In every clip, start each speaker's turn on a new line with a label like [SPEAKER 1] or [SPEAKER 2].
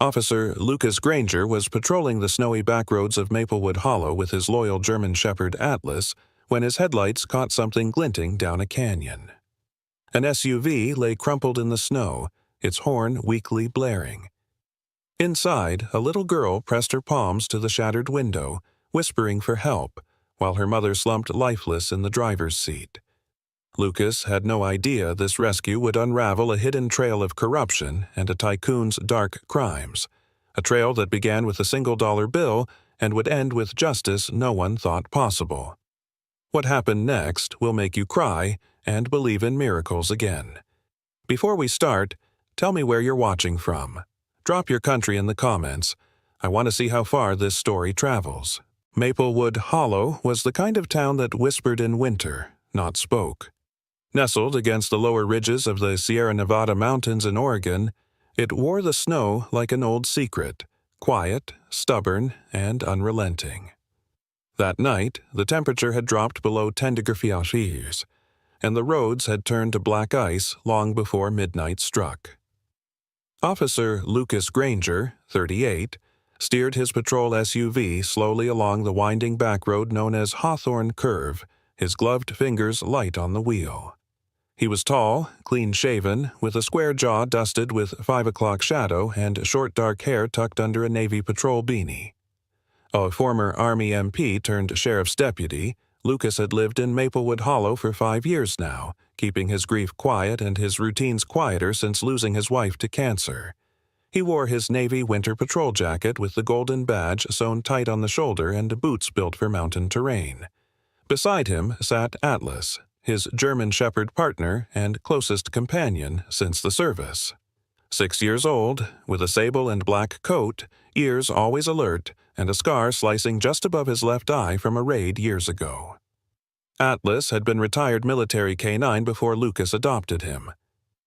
[SPEAKER 1] Officer Lucas Granger was patrolling the snowy backroads of Maplewood Hollow with his loyal German Shepherd Atlas when his headlights caught something glinting down a canyon. An SUV lay crumpled in the snow, its horn weakly blaring. Inside, a little girl pressed her palms to the shattered window, whispering for help, while her mother slumped lifeless in the driver's seat. Lucas had no idea this rescue would unravel a hidden trail of corruption and a tycoon's dark crimes, a trail that began with a $1 bill and would end with justice no one thought possible. What happened next will make you cry and believe in miracles again. Before we start, tell me where you're watching from. Drop your country in the comments. I want to see how far this story travels. Maplewood Hollow was the kind of town that whispered in winter, not spoke. Nestled against the lower ridges of the Sierra Nevada mountains in Oregon, it wore the snow like an old secret, quiet, stubborn, and unrelenting. That night, the temperature had dropped below 10 degrees Celsius, and the roads had turned to black ice long before midnight struck. Officer Lucas Granger, 38, steered his patrol SUV slowly along the winding back road known as Hawthorne Curve, his gloved fingers light on the wheel. He was tall, clean-shaven, with a square jaw dusted with 5 o'clock shadow and short dark hair tucked under a Navy patrol beanie. A former Army MP turned sheriff's deputy, Lucas had lived in Maplewood Hollow for 5 years now, keeping his grief quiet and his routines quieter since losing his wife to cancer. He wore his Navy winter patrol jacket with the golden badge sewn tight on the shoulder and boots built for mountain terrain. Beside him sat Atlas, his German Shepherd partner and closest companion since the service. 6 years old, with a sable and black coat, ears always alert, and a scar slicing just above his left eye from a raid years ago. Atlas had been retired military K-9 before Lucas adopted him.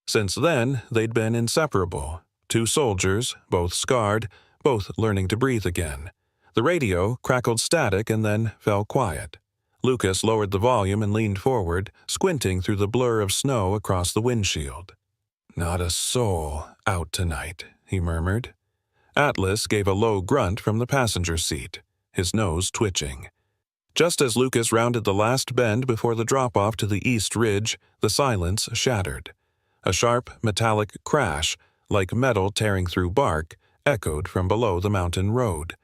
[SPEAKER 1] Since then, they'd been inseparable. 2 soldiers, both scarred, both learning to breathe again. The radio crackled static and then fell quiet. Lucas lowered the volume and leaned forward, squinting through the blur of snow across the windshield. "Not a soul out tonight," he murmured. Atlas gave a low grunt from the passenger seat, his nose twitching. Just as Lucas rounded the last bend before the drop-off to the east ridge, the silence shattered. A sharp, metallic crash, like metal tearing through bark, echoed from below the mountain road.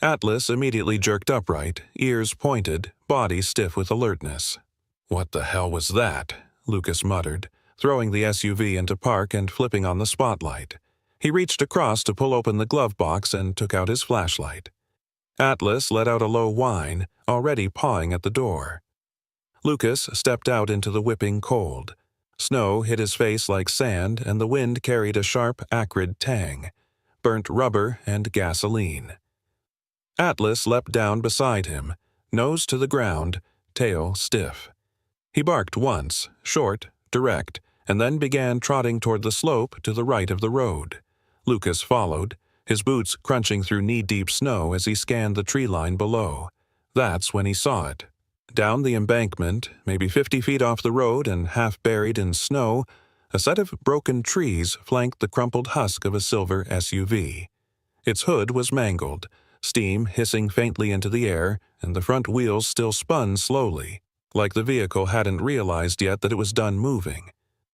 [SPEAKER 1] Atlas immediately jerked upright, ears pointed, body stiff with alertness. "What the hell was that?" Lucas muttered, throwing the SUV into park and flipping on the spotlight. He reached across to pull open the glove box and took out his flashlight. Atlas let out a low whine, already pawing at the door. Lucas stepped out into the whipping cold. Snow hit his face like sand, and the wind carried a sharp, acrid tang, burnt rubber and gasoline. Atlas leapt down beside him, nose to the ground, tail stiff. He barked once, short, direct, and then began trotting toward the slope to the right of the road. Lucas followed, his boots crunching through knee-deep snow as he scanned the tree line below. That's when he saw it. Down the embankment, maybe 50 feet off the road and half buried in snow, a set of broken trees flanked the crumpled husk of a silver SUV. Its hood was mangled, steam hissing faintly into the air, and the front wheels still spun slowly, like the vehicle hadn't realized yet that it was done moving.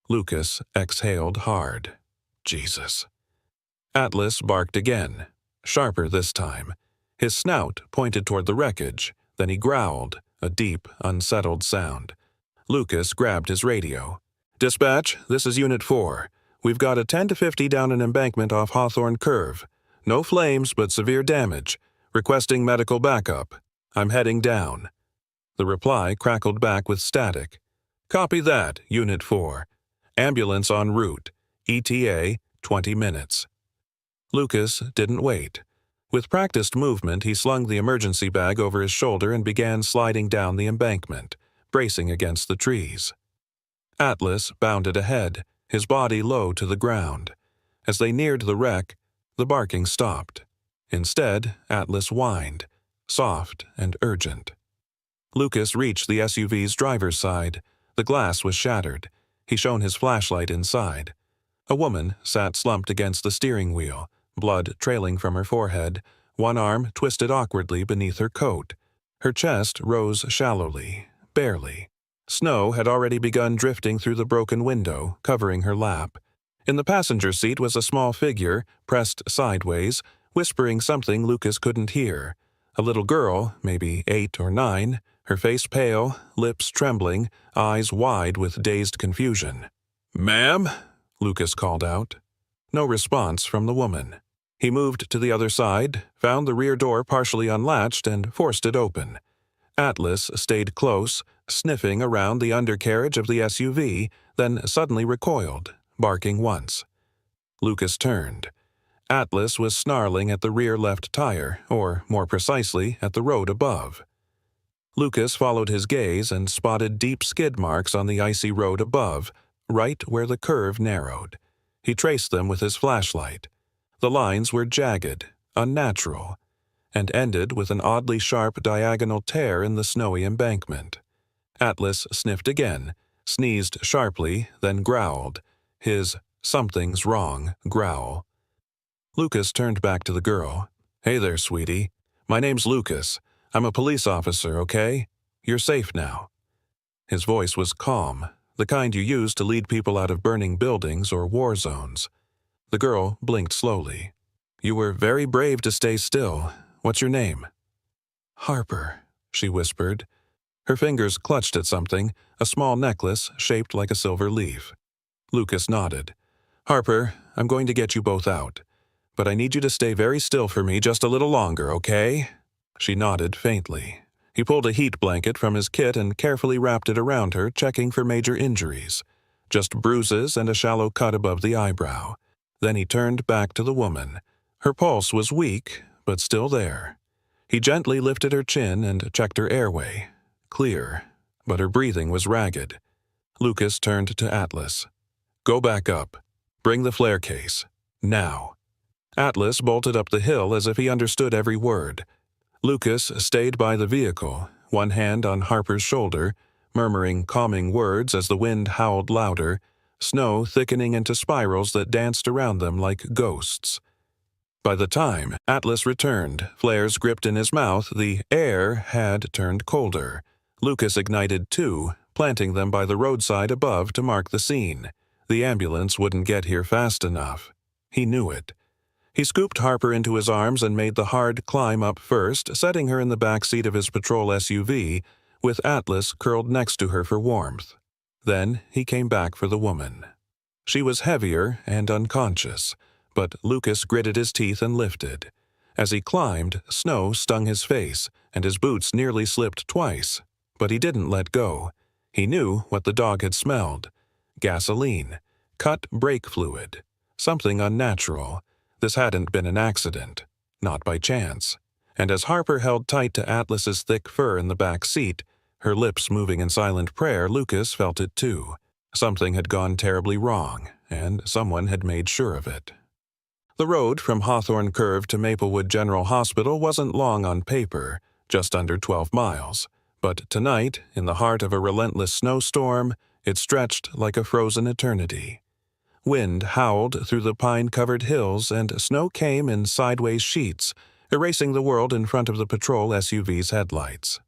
[SPEAKER 1] Lucas exhaled hard. Jesus. Atlas barked again, sharper this time. His snout pointed toward the wreckage, then he growled, a deep, unsettled sound. Lucas grabbed his radio. "Dispatch, this is Unit 4. We've got a 10 to 50 down an embankment off Hawthorne Curve. No flames, but severe damage. Requesting medical backup. I'm heading down." The reply crackled back with static. "Copy that, Unit 4. Ambulance en route. ETA, 20 minutes. Lucas didn't wait. With practiced movement, he slung the emergency bag over his shoulder and began sliding down the embankment, bracing against the trees. Atlas bounded ahead, his body low to the ground. As they neared the wreck, the barking stopped. Instead, Atlas whined, soft and urgent. Lucas reached the SUV's driver's side. The glass was shattered. He shone his flashlight inside. A woman sat slumped against the steering wheel, blood trailing from her forehead, one arm twisted awkwardly beneath her coat. Her chest rose shallowly, barely. Snow had already begun drifting through the broken window, covering her lap. In the passenger seat was a small figure, pressed sideways, whispering something Lucas couldn't hear. A little girl, maybe 8 or 9, her face pale, lips trembling, eyes wide with dazed confusion. "Ma'am?" Lucas called out. No response from the woman. He moved to the other side, found the rear door partially unlatched, and forced it open. Atlas stayed close, sniffing around the undercarriage of the SUV, then suddenly recoiled, barking once. Lucas turned. Atlas was snarling at the rear left tire, or more precisely, at the road above. Lucas followed his gaze and spotted deep skid marks on the icy road above, right where the curve narrowed. He traced them with his flashlight. The lines were jagged, unnatural, and ended with an oddly sharp diagonal tear in the snowy embankment. Atlas sniffed again, sneezed sharply, then growled, his "something's wrong" growl. Lucas turned back to the girl. "Hey there, sweetie. My name's Lucas. I'm a police officer, okay? You're safe now." His voice was calm, the kind you use to lead people out of burning buildings or war zones. The girl blinked slowly. "You were very brave to stay still. What's your name?" "Harper," she whispered. Her fingers clutched at something, a small necklace shaped like a silver leaf. Lucas nodded. "Harper, I'm going to get you both out. But I need you to stay very still for me just a little longer, okay?" She nodded faintly. He pulled a heat blanket from his kit and carefully wrapped it around her, checking for major injuries. Just bruises and a shallow cut above the eyebrow. Then he turned back to the woman. Her pulse was weak, but still there. He gently lifted her chin and checked her airway. Clear, but her breathing was ragged. Lucas turned to Atlas. "Go back up. Bring the flare case. Now." Atlas bolted up the hill as if he understood every word. Lucas stayed by the vehicle, one hand on Harper's shoulder, murmuring calming words as the wind howled louder, snow thickening into spirals that danced around them like ghosts. By the time Atlas returned, flares gripped in his mouth, the air had turned colder. Lucas ignited 2, planting them by the roadside above to mark the scene. The ambulance wouldn't get here fast enough. He knew it. He scooped Harper into his arms and made the hard climb up first, setting her in the back seat of his patrol SUV, with Atlas curled next to her for warmth. Then he came back for the woman. She was heavier and unconscious, but Lucas gritted his teeth and lifted. As he climbed, snow stung his face, and his boots nearly slipped twice. But he didn't let go. He knew what the dog had smelled. Gasoline. Cut brake fluid. Something unnatural. This hadn't been an accident. Not by chance. And as Harper held tight to Atlas's thick fur in the back seat, her lips moving in silent prayer, Lucas felt it too. Something had gone terribly wrong, and someone had made sure of it. The road from Hawthorne Curve to Maplewood General Hospital wasn't long on paper, just under 12 miles. But tonight, in the heart of a relentless snowstorm, it stretched like a frozen eternity. Wind howled through the pine-covered hills, and snow came in sideways sheets, erasing the world in front of the patrol SUV's headlights.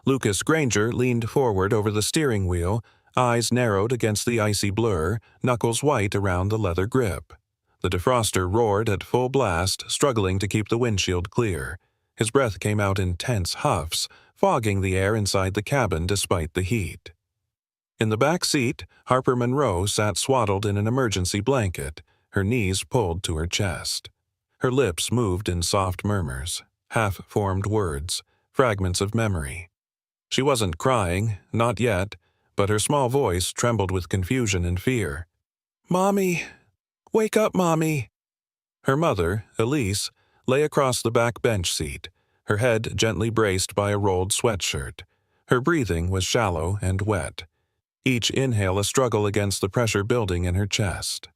[SPEAKER 1] Lucas Granger leaned forward over the steering wheel, eyes narrowed against the icy blur, knuckles white around the leather grip. The defroster roared at full blast, struggling to keep the windshield clear. His breath came out in tense huffs, fogging the air inside the cabin despite the heat. In the back seat, Harper Monroe sat swaddled in an emergency blanket, her knees pulled to her chest. Her lips moved in soft murmurs, half-formed words, fragments of memory. She wasn't crying, not yet, but her small voice trembled with confusion and fear. "Mommy! Wake up, Mommy!" Her mother, Elise, lay across the back bench seat, her head gently braced by a rolled sweatshirt. Her breathing was shallow and wet. Each inhale a struggle against the pressure building in her chest.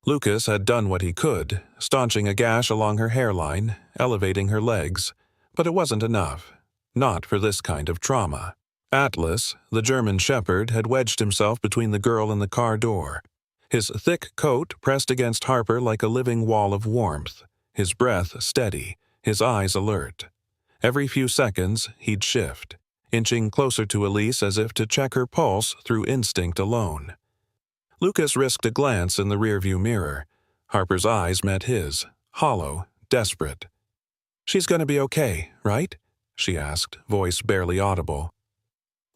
[SPEAKER 1] Lucas had done what he could, staunching a gash along her hairline, elevating her legs, but it wasn't enough. Not for this kind of trauma. Atlas, the German shepherd, had wedged himself between the girl and the car door. His thick coat pressed against Harper like a living wall of warmth, his breath steady, his eyes alert. Every few seconds, he'd shift, inching closer to Elise as if to check her pulse through instinct alone. Lucas risked a glance in the rearview mirror. Harper's eyes met his, hollow, desperate. "She's going to be okay, right?" she asked, voice barely audible.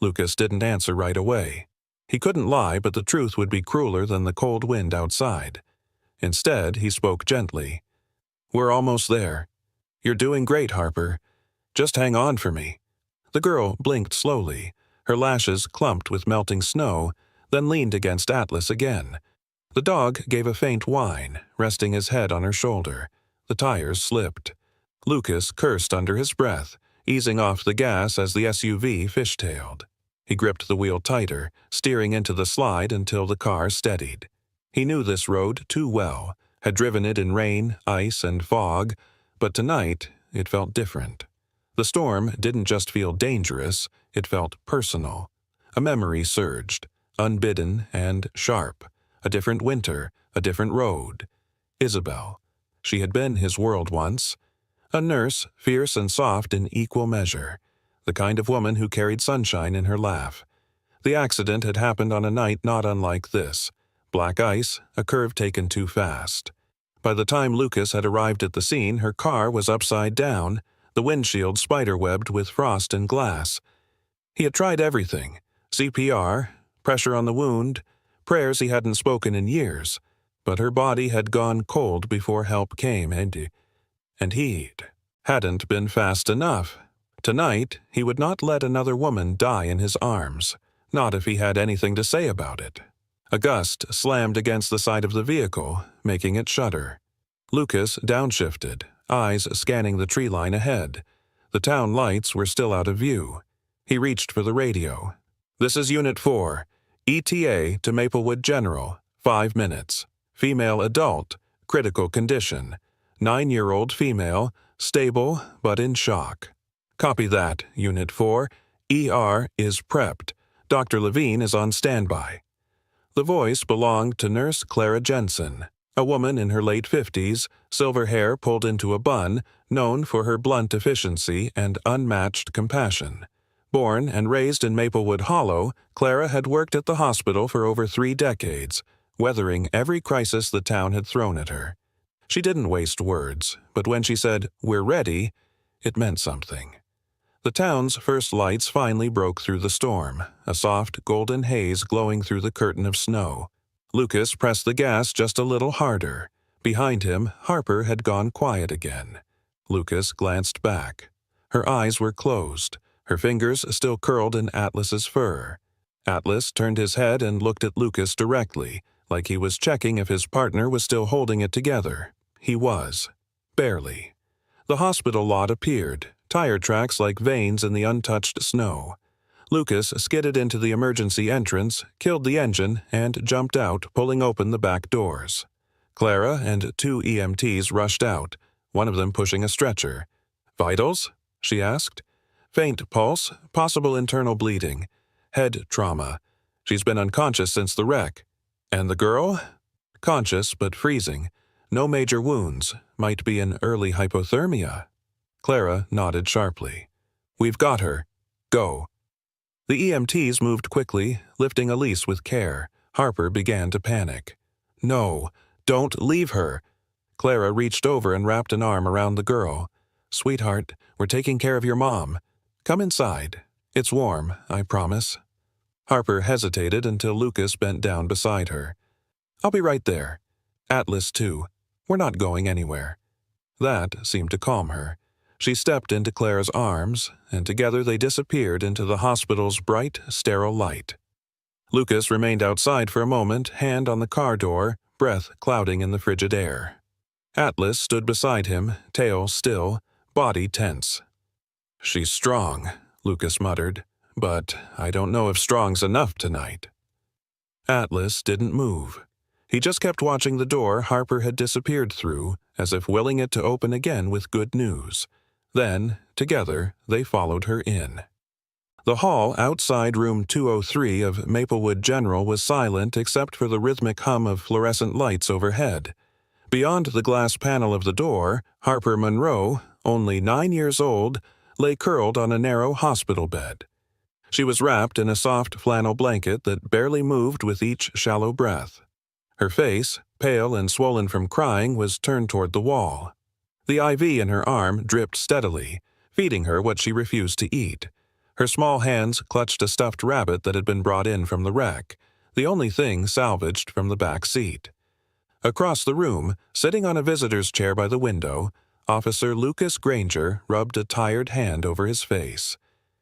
[SPEAKER 1] Lucas didn't answer right away. He couldn't lie, but the truth would be crueler than the cold wind outside. Instead, he spoke gently. "We're almost there. You're doing great, Harper. Just hang on for me." The girl blinked slowly, her lashes clumped with melting snow, then leaned against Atlas again. The dog gave a faint whine, resting his head on her shoulder. The tires slipped. Lucas cursed under his breath, easing off the gas as the SUV fishtailed. He gripped the wheel tighter, steering into the slide until the car steadied. He knew this road too well, had driven it in rain, ice, and fog, but tonight it felt different. The storm didn't just feel dangerous, it felt personal. A memory surged, unbidden and sharp. A different winter, a different road. Isabel. She had been his world once. A nurse, fierce and soft in equal measure. The kind of woman who carried sunshine in her laugh. The accident had happened on a night not unlike this. Black ice, a curve taken too fast. By the time Lucas had arrived at the scene, her car was upside down, the windshield spiderwebbed with frost and glass. He had tried everything. CPR, pressure on the wound, prayers he hadn't spoken in years. But her body had gone cold before help came, and he hadn't been fast enough. Tonight, he would not let another woman die in his arms, not if he had anything to say about it. A gust slammed against the side of the vehicle, making it shudder. Lucas downshifted, eyes scanning the tree line ahead. The town lights were still out of view. He reached for the radio. "This is Unit 4. ETA to Maplewood General. 5 minutes. Female adult. Critical condition. 9-year-old female. Stable, but in shock." "Copy that, Unit 4. ER is prepped. Dr. Levine is on standby." The voice belonged to Nurse Clara Jensen, a woman in her late 50s, silver hair pulled into a bun, known for her blunt efficiency and unmatched compassion. Born and raised in Maplewood Hollow, Clara had worked at the hospital for over 3 decades, weathering every crisis the town had thrown at her. She didn't waste words, but when she said, "We're ready," it meant something. The town's first lights finally broke through the storm, a soft golden haze glowing through the curtain of snow. Lucas pressed the gas just a little harder. Behind him, Harper had gone quiet again. Lucas glanced back. Her eyes were closed, her fingers still curled in Atlas's fur. Atlas turned his head and looked at Lucas directly, like he was checking if his partner was still holding it together. He was. Barely. The hospital lot appeared, tire tracks like veins in the untouched snow. Lucas skidded into the emergency entrance, killed the engine, and jumped out, pulling open the back doors. Clara and 2 EMTs rushed out, one of them pushing a stretcher. "Vitals?" she asked. "Faint pulse, possible internal bleeding. Head trauma. She's been unconscious since the wreck. And the girl? Conscious but freezing. No major wounds. Might be an early hypothermia." Clara nodded sharply. "We've got her. Go." The EMTs moved quickly, lifting Elise with care. Harper began to panic. "No, don't leave her." Clara reached over and wrapped an arm around the girl. "Sweetheart, we're taking care of your mom. Come inside. It's warm, I promise." Harper hesitated until Lucas bent down beside her. "I'll be right there. Atlas, too. We're not going anywhere." That seemed to calm her. She stepped into Clara's arms, and together they disappeared into the hospital's bright, sterile light. Lucas remained outside for a moment, hand on the car door, breath clouding in the frigid air. Atlas stood beside him, tail still, body tense. "She's strong," Lucas muttered, "but I don't know if strong's enough tonight." Atlas didn't move. He just kept watching the door Harper had disappeared through, as if willing it to open again with good news. Then, together, they followed her in. The hall outside room 203 of Maplewood General was silent except for the rhythmic hum of fluorescent lights overhead. Beyond the glass panel of the door, Harper Monroe, only 9 years old, lay curled on a narrow hospital bed. She was wrapped in a soft flannel blanket that barely moved with each shallow breath. Her face, pale and swollen from crying, was turned toward the wall. The IV in her arm dripped steadily, feeding her what she refused to eat. Her small hands clutched a stuffed rabbit that had been brought in from the wreck, the only thing salvaged from the back seat. Across the room, sitting on a visitor's chair by the window, Officer Lucas Granger rubbed a tired hand over his face.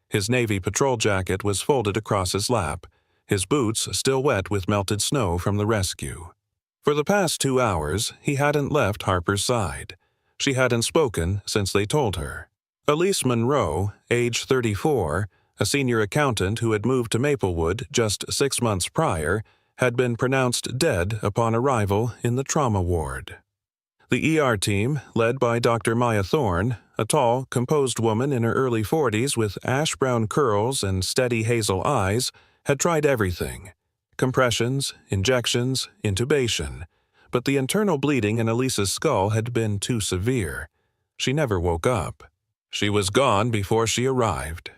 [SPEAKER 1] His Navy patrol jacket was folded across his lap, his boots still wet with melted snow from the rescue. For the past 2 hours, he hadn't left Harper's side. She hadn't spoken since they told her. Elise Monroe, age 34, a senior accountant who had moved to Maplewood just 6 months prior, had been pronounced dead upon arrival in the trauma ward. The ER team, led by Dr. Maya Thorne, a tall, composed woman in her early 40s with ash-brown curls and steady hazel eyes, had tried everything: compressions, injections, intubation. But the internal bleeding in Elise's skull had been too severe. She never woke up. She was gone before she arrived,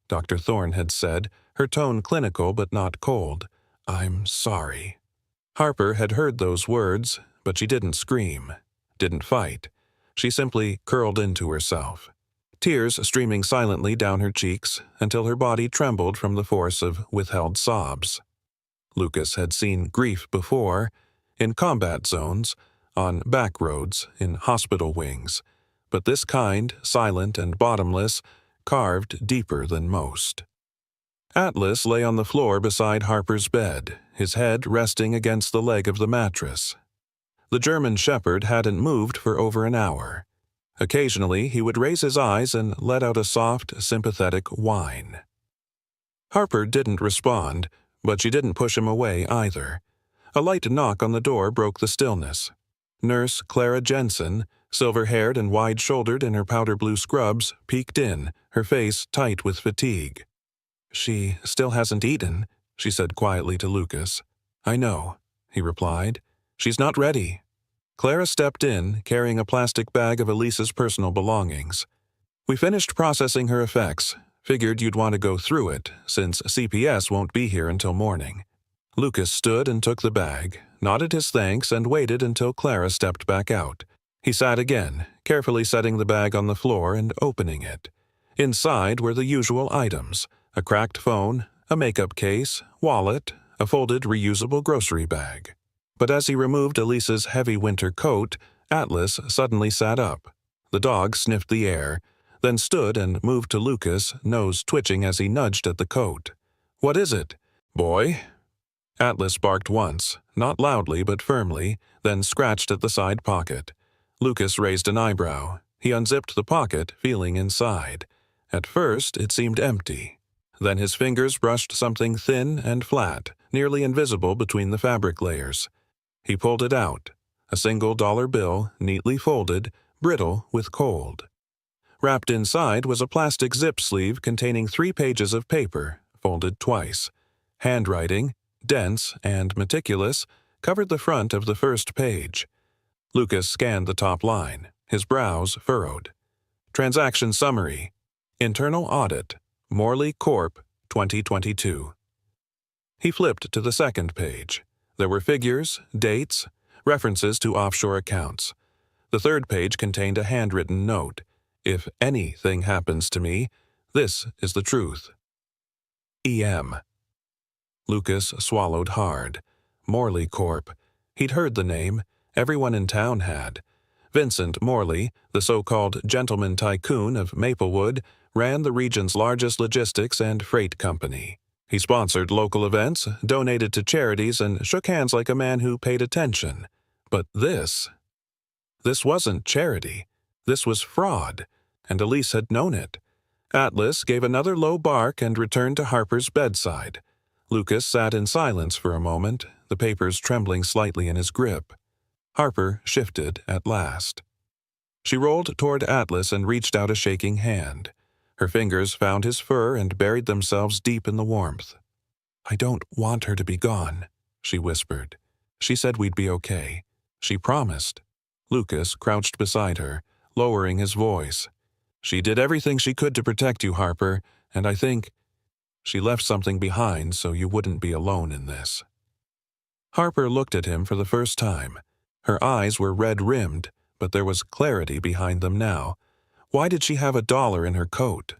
[SPEAKER 1] Dr. Thorne had said, her tone clinical but not cold. "I'm sorry." Harper had heard those words, but she didn't scream, didn't fight. She simply curled into herself, tears streaming silently down her cheeks until her body trembled from the force of withheld sobs. Lucas had seen grief before, in combat zones, on back roads, in hospital wings, but this kind, silent and bottomless, carved deeper than most. Atlas lay on the floor beside Harper's bed, his head resting against the leg of the mattress. The German shepherd hadn't moved for over an hour. Occasionally, he would raise his eyes and let out a soft, sympathetic whine. Harper didn't respond, but she didn't push him away either. A light knock on the door broke the stillness. Nurse Clara Jensen, silver-haired and wide-shouldered in her powder-blue scrubs, peeked in, her face tight with fatigue. "She still hasn't eaten," she said quietly to Lucas. "I know," he replied. "She's not ready." Clara stepped in, carrying a plastic bag of Elise's personal belongings. "We finished processing her effects. Figured you'd want to go through it, since CPS won't be here until morning." Lucas stood and took the bag, nodded his thanks, and waited until Clara stepped back out. He sat again, carefully setting the bag on the floor and opening it. Inside were the usual items: a cracked phone, a makeup case, wallet, a folded reusable grocery bag. But as he removed Elise's heavy winter coat, Atlas suddenly sat up. The dog sniffed the air, then stood and moved to Lucas, nose twitching as he nudged at the coat. "What is it, boy?" Atlas barked once, not loudly but firmly, then scratched at the side pocket. Lucas raised an eyebrow. He unzipped the pocket, feeling inside. At first, it seemed empty. Then his fingers brushed something thin and flat, nearly invisible between the fabric layers. He pulled it out, a single dollar bill, neatly folded, brittle with cold. Wrapped inside was a plastic zip sleeve containing 3 pages of paper, folded twice. Handwriting, dense and meticulous, covered the front of the first page. Lucas scanned the top line, his brows furrowed. Transaction summary: Internal audit, Morley Corp., 2022. He flipped to the second page. There were figures, dates, references to offshore accounts. The third page contained a handwritten note: "If anything happens to me, this is the truth. E.M." Lucas swallowed hard. Morley Corp. He'd heard the name. Everyone in town had. Vincent Morley, the so-called gentleman tycoon of Maplewood, ran the region's largest logistics and freight company. He sponsored local events, donated to charities, and shook hands like a man who paid attention. But this wasn't charity. This was fraud, and Elise had known it. Atlas gave another low bark and returned to Harper's bedside. Lucas sat in silence for a moment, the papers trembling slightly in his grip. Harper shifted at last. She rolled toward Atlas and reached out a shaking hand. Her fingers found his fur and buried themselves deep in the warmth. "I don't want her to be gone," she whispered. "She said we'd be okay. She promised." Lucas crouched beside her, lowering his voice. "She did everything she could to protect you, Harper, and I think she left something behind so you wouldn't be alone in this." Harper looked at him for the first time. Her eyes were red-rimmed, but there was clarity behind them now. Why did she have $1 in her coat?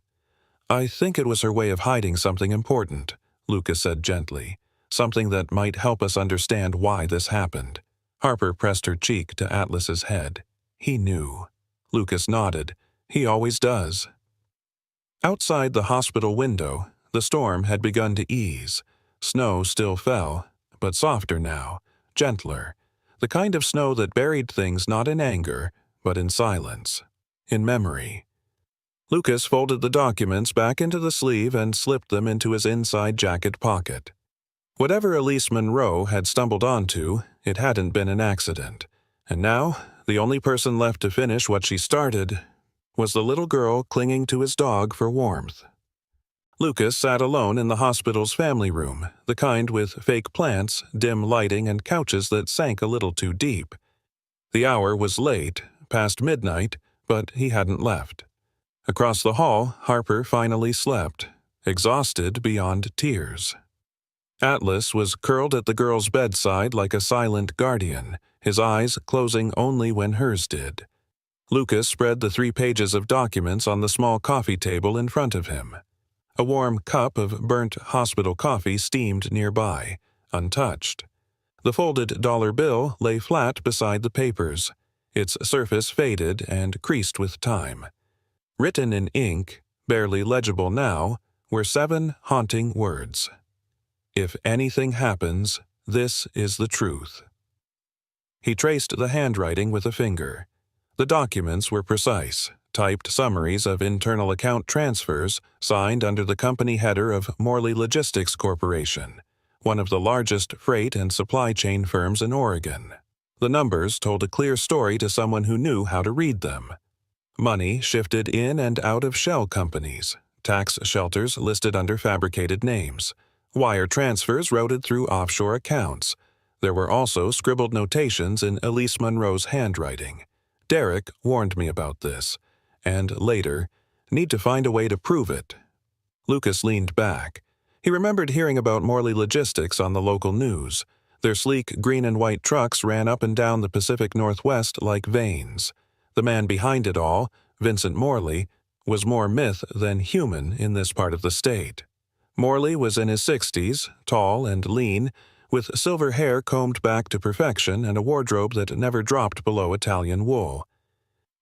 [SPEAKER 1] "I think it was her way of hiding something important," Lucas said gently. "Something that might help us understand why this happened." Harper pressed her cheek to Atlas's head. He knew. Lucas nodded. "He always does." Outside the hospital window, the storm had begun to ease. Snow still fell, but softer now, gentler. The kind of snow that buried things not in anger, but in silence, in memory. Lucas folded the documents back into the sleeve and slipped them into his inside jacket pocket. Whatever Elise Monroe had stumbled onto, it hadn't been an accident. And now, the only person left to finish what she started was the little girl clinging to his dog for warmth. Lucas sat alone in the hospital's family room, the kind with fake plants, dim lighting, and couches that sank a little too deep. The hour was late, past midnight, but he hadn't left. Across the hall, Harper finally slept, exhausted beyond tears. Atlas was curled at the girl's bedside like a silent guardian, his eyes closing only when hers did. Lucas spread the 3 pages of documents on the small coffee table in front of him. A warm cup of burnt hospital coffee steamed nearby, untouched. The folded dollar bill lay flat beside the papers, its surface faded and creased with time. Written in ink, barely legible now, were 7 haunting words. "If anything happens, this is the truth." He traced the handwriting with a finger. The documents were precise, typed summaries of internal account transfers signed under the company header of Morley Logistics Corporation, one of the largest freight and supply chain firms in Oregon. The numbers told a clear story to someone who knew how to read them. Money shifted in and out of shell companies, tax shelters listed under fabricated names, wire transfers routed through offshore accounts. There were also scribbled notations in Elise Monroe's handwriting. "Derek warned me about this," and later, "need to find a way to prove it." Lucas leaned back. He remembered hearing about Morley Logistics on the local news. Their sleek green and white trucks ran up and down the Pacific Northwest like veins. The man behind it all, Vincent Morley, was more myth than human in this part of the state. Morley was in his 60s, tall and lean, with silver hair combed back to perfection and a wardrobe that never dropped below Italian wool.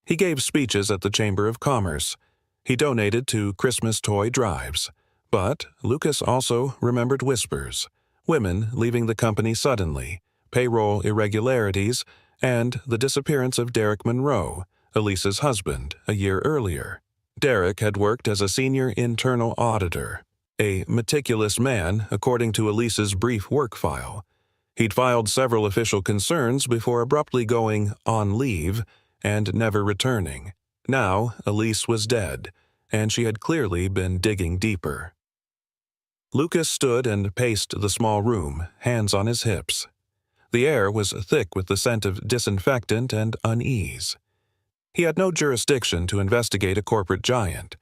[SPEAKER 1] He gave speeches at the Chamber of Commerce. He donated to Christmas toy drives. But Lucas also remembered whispers, women leaving the company suddenly, payroll irregularities, and the disappearance of Derek Monroe, Elise's husband, a year earlier. Derek had worked as a senior internal auditor, a meticulous man according to Elise's brief work file. He'd filed several official concerns before abruptly going on leave and never returning. Now Elise was dead, and she had clearly been digging deeper. Lucas stood and paced the small room, hands on his hips. The air was thick with the scent of disinfectant and unease. He had no jurisdiction to investigate a corporate giant.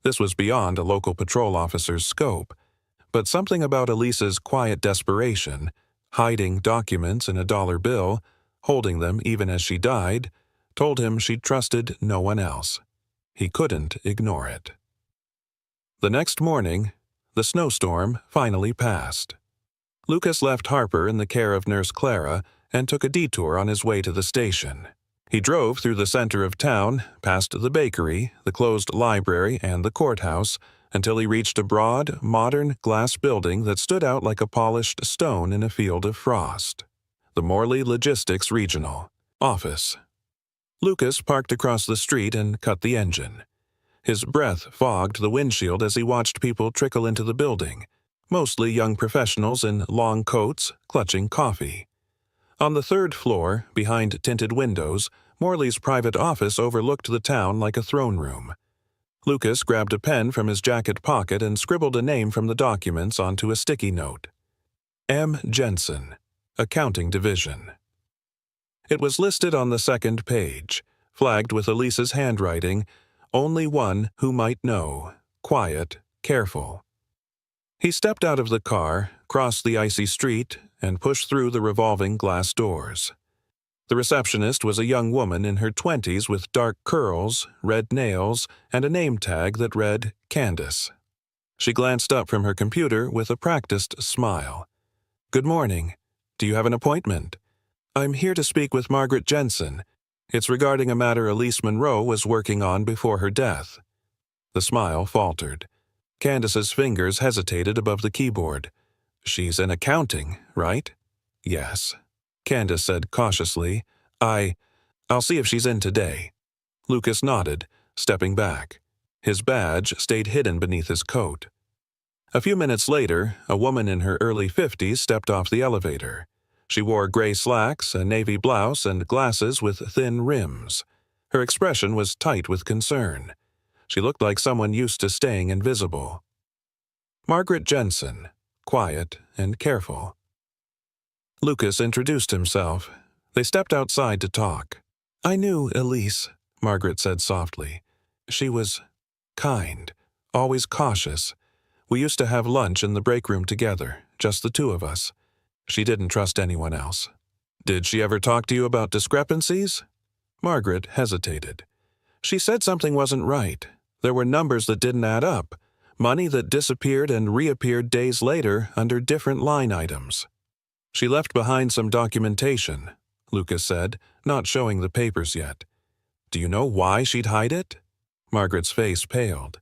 [SPEAKER 1] This was beyond a local patrol officer's scope. But something about Elise's quiet desperation, hiding documents in a dollar bill, holding them even as she died, told him she trusted no one else. He couldn't ignore it. The next morning, the snowstorm finally passed. Lucas left Harper in the care of Nurse Clara and took a detour on his way to the station. He drove through the center of town, past the bakery, the closed library, and the courthouse, until he reached a broad, modern glass building that stood out like a polished stone in a field of frost. The Morley Logistics Regional Office. Lucas parked across the street and cut the engine. His breath fogged the windshield as he watched people trickle into the building, mostly young professionals in long coats, clutching coffee. On the 3rd floor, behind tinted windows, Morley's private office overlooked the town like a throne room. Lucas grabbed a pen from his jacket pocket and scribbled a name from the documents onto a sticky note. M. Jensen, Accounting Division. It was listed on the second page, flagged with Elise's handwriting, only one who might know, quiet, careful. He stepped out of the car, crossed the icy street, and pushed through the revolving glass doors. The receptionist was a young woman in her 20s with dark curls, red nails, and a name tag that read Candace. She glanced up from her computer with a practiced smile. "Good morning. Do you have an appointment?" "I'm here to speak with Margaret Jensen. It's regarding a matter Elise Monroe was working on before her death." The smile faltered. Candace's fingers hesitated above the keyboard. "She's in accounting, right?" "Yes." Candace said cautiously, I'll see if she's in today." Lucas nodded, stepping back. His badge stayed hidden beneath his coat. A few minutes later, a woman in her early 50s stepped off the elevator. She wore gray slacks, a navy blouse, and glasses with thin rims. Her expression was tight with concern. She looked like someone used to staying invisible. Margaret Jensen, quiet and careful. Lucas introduced himself. They stepped outside to talk. "I knew Elise," Margaret said softly. "She was kind, always cautious. We used to have lunch in the break room together, just the two of us. She didn't trust anyone else." "Did she ever talk to you about discrepancies?" Margaret hesitated. "She said something wasn't right. There were numbers that didn't add up, money that disappeared and reappeared days later under different line items." "She left behind some documentation," Lucas said, not showing the papers yet. "Do you know why she'd hide it?" Margaret's face paled.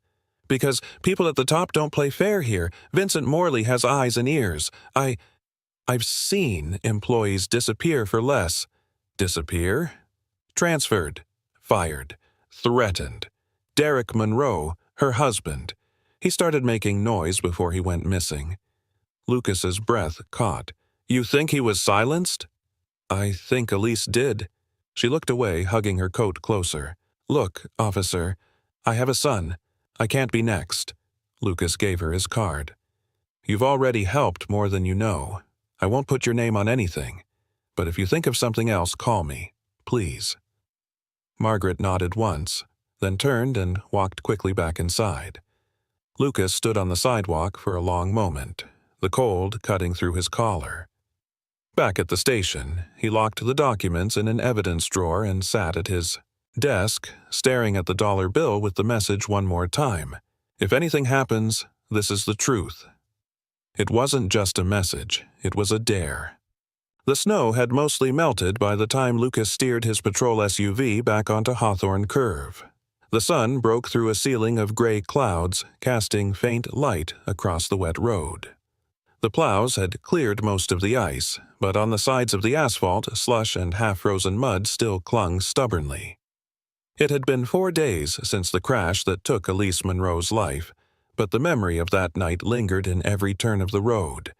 [SPEAKER 1] "Because people at the top don't play fair here. Vincent Morley has eyes and ears. I've seen employees disappear for less." "Disappear?" "Transferred, fired, threatened. Derek Monroe, her husband. He started making noise before he went missing." Lucas's breath caught. "You think he was silenced?" "I think Elise did." She looked away, hugging her coat closer. "Look, officer, I have a son. I can't be next." Lucas gave her his card. "You've already helped more than you know. I won't put your name on anything. But if you think of something else, call me. Please." Margaret nodded once, then turned and walked quickly back inside. Lucas stood on the sidewalk for a long moment, the cold cutting through his collar. Back at the station, he locked the documents in an evidence drawer and sat at his desk, staring at the dollar bill with the message one more time. "If anything happens, this is the truth." It wasn't just a message, it was a dare. The snow had mostly melted by the time Lucas steered his patrol SUV back onto Hawthorne Curve. The sun broke through a ceiling of gray clouds, casting faint light across the wet road. The plows had cleared most of the ice, but on the sides of the asphalt, slush and half-frozen mud still clung stubbornly. It had been 4 days since the crash that took Elise Monroe's life, but the memory of that night lingered in every turn of the road.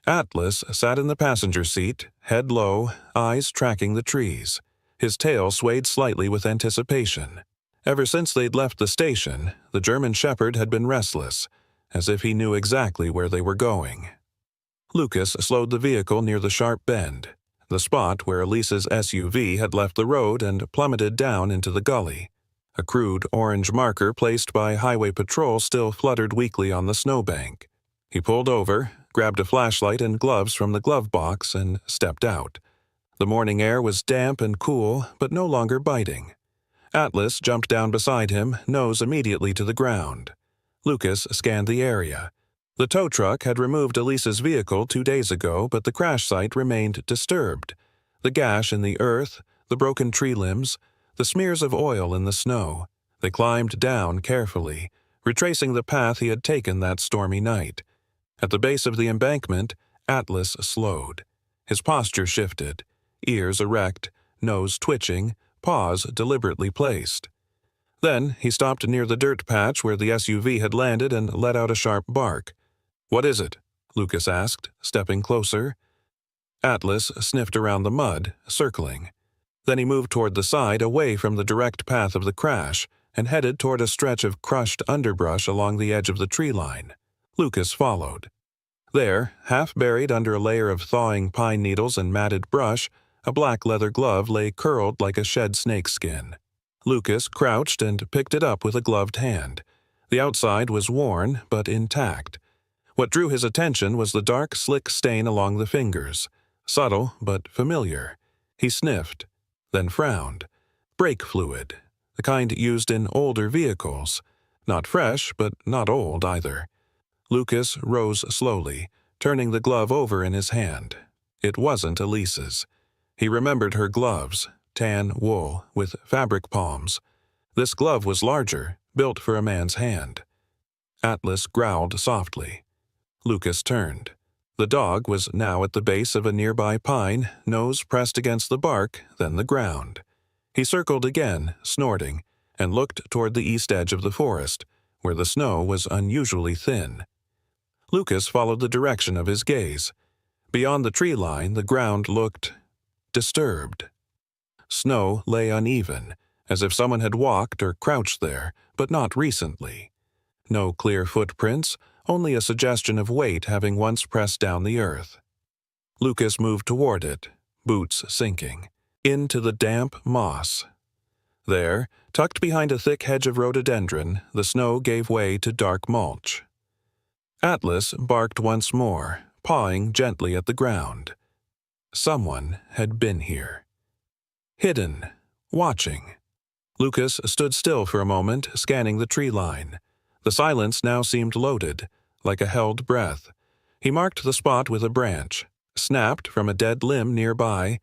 [SPEAKER 1] Atlas sat in the passenger seat, head low, eyes tracking the trees. His tail swayed slightly with anticipation. Ever since they'd left the station, the German Shepherd had been restless, as if he knew exactly where they were going. Lucas slowed the vehicle near the sharp bend, the spot where Elise's SUV had left the road and plummeted down into the gully. A crude orange marker placed by Highway Patrol still fluttered weakly on the snowbank. He pulled over, grabbed a flashlight and gloves from the glove box, and stepped out. The morning air was damp and cool, but no longer biting. Atlas jumped down beside him, nose immediately to the ground. Lucas scanned the area. The tow truck had removed Elise's vehicle 2 days ago, but the crash site remained disturbed. The gash in the earth, the broken tree limbs, the smears of oil in the snow. They climbed down carefully, retracing the path he had taken that stormy night. At the base of the embankment, Atlas slowed. His posture shifted, ears erect, nose twitching, paws deliberately placed. Then he stopped near the dirt patch where the SUV had landed and let out a sharp bark. "What is it?" Lucas asked, stepping closer. Atlas sniffed around the mud, circling. Then he moved toward the side away from the direct path of the crash, and headed toward a stretch of crushed underbrush along the edge of the tree line. Lucas followed. There, half buried under a layer of thawing pine needles and matted brush, a black leather glove lay curled like a shed snakeskin. Lucas crouched and picked it up with a gloved hand. The outside was worn, but intact. What drew his attention was the dark, slick stain along the fingers. Subtle, but familiar. He sniffed, then frowned. Brake fluid, the kind used in older vehicles. Not fresh, but not old either. Lucas rose slowly, turning the glove over in his hand. It wasn't Elise's. He remembered her gloves, tan wool, with fabric palms. This glove was larger, built for a man's hand. Atlas growled softly. Lucas turned. The dog was now at the base of a nearby pine, nose pressed against the bark, then the ground. He circled again, snorting, and looked toward the east edge of the forest, where the snow was unusually thin. Lucas followed the direction of his gaze. Beyond the tree line, the ground looked disturbed. Snow lay uneven, as if someone had walked or crouched there, but not recently. No clear footprints, only a suggestion of weight having once pressed down the earth. Lucas moved toward it, boots sinking, into the damp moss. There, tucked behind a thick hedge of rhododendron, the snow gave way to dark mulch. Atlas barked once more, pawing gently at the ground. Someone had been here. Hidden, watching. Lucas stood still for a moment, scanning the tree line. The silence now seemed loaded, like a held breath. He marked the spot with a branch, snapped from a dead limb nearby.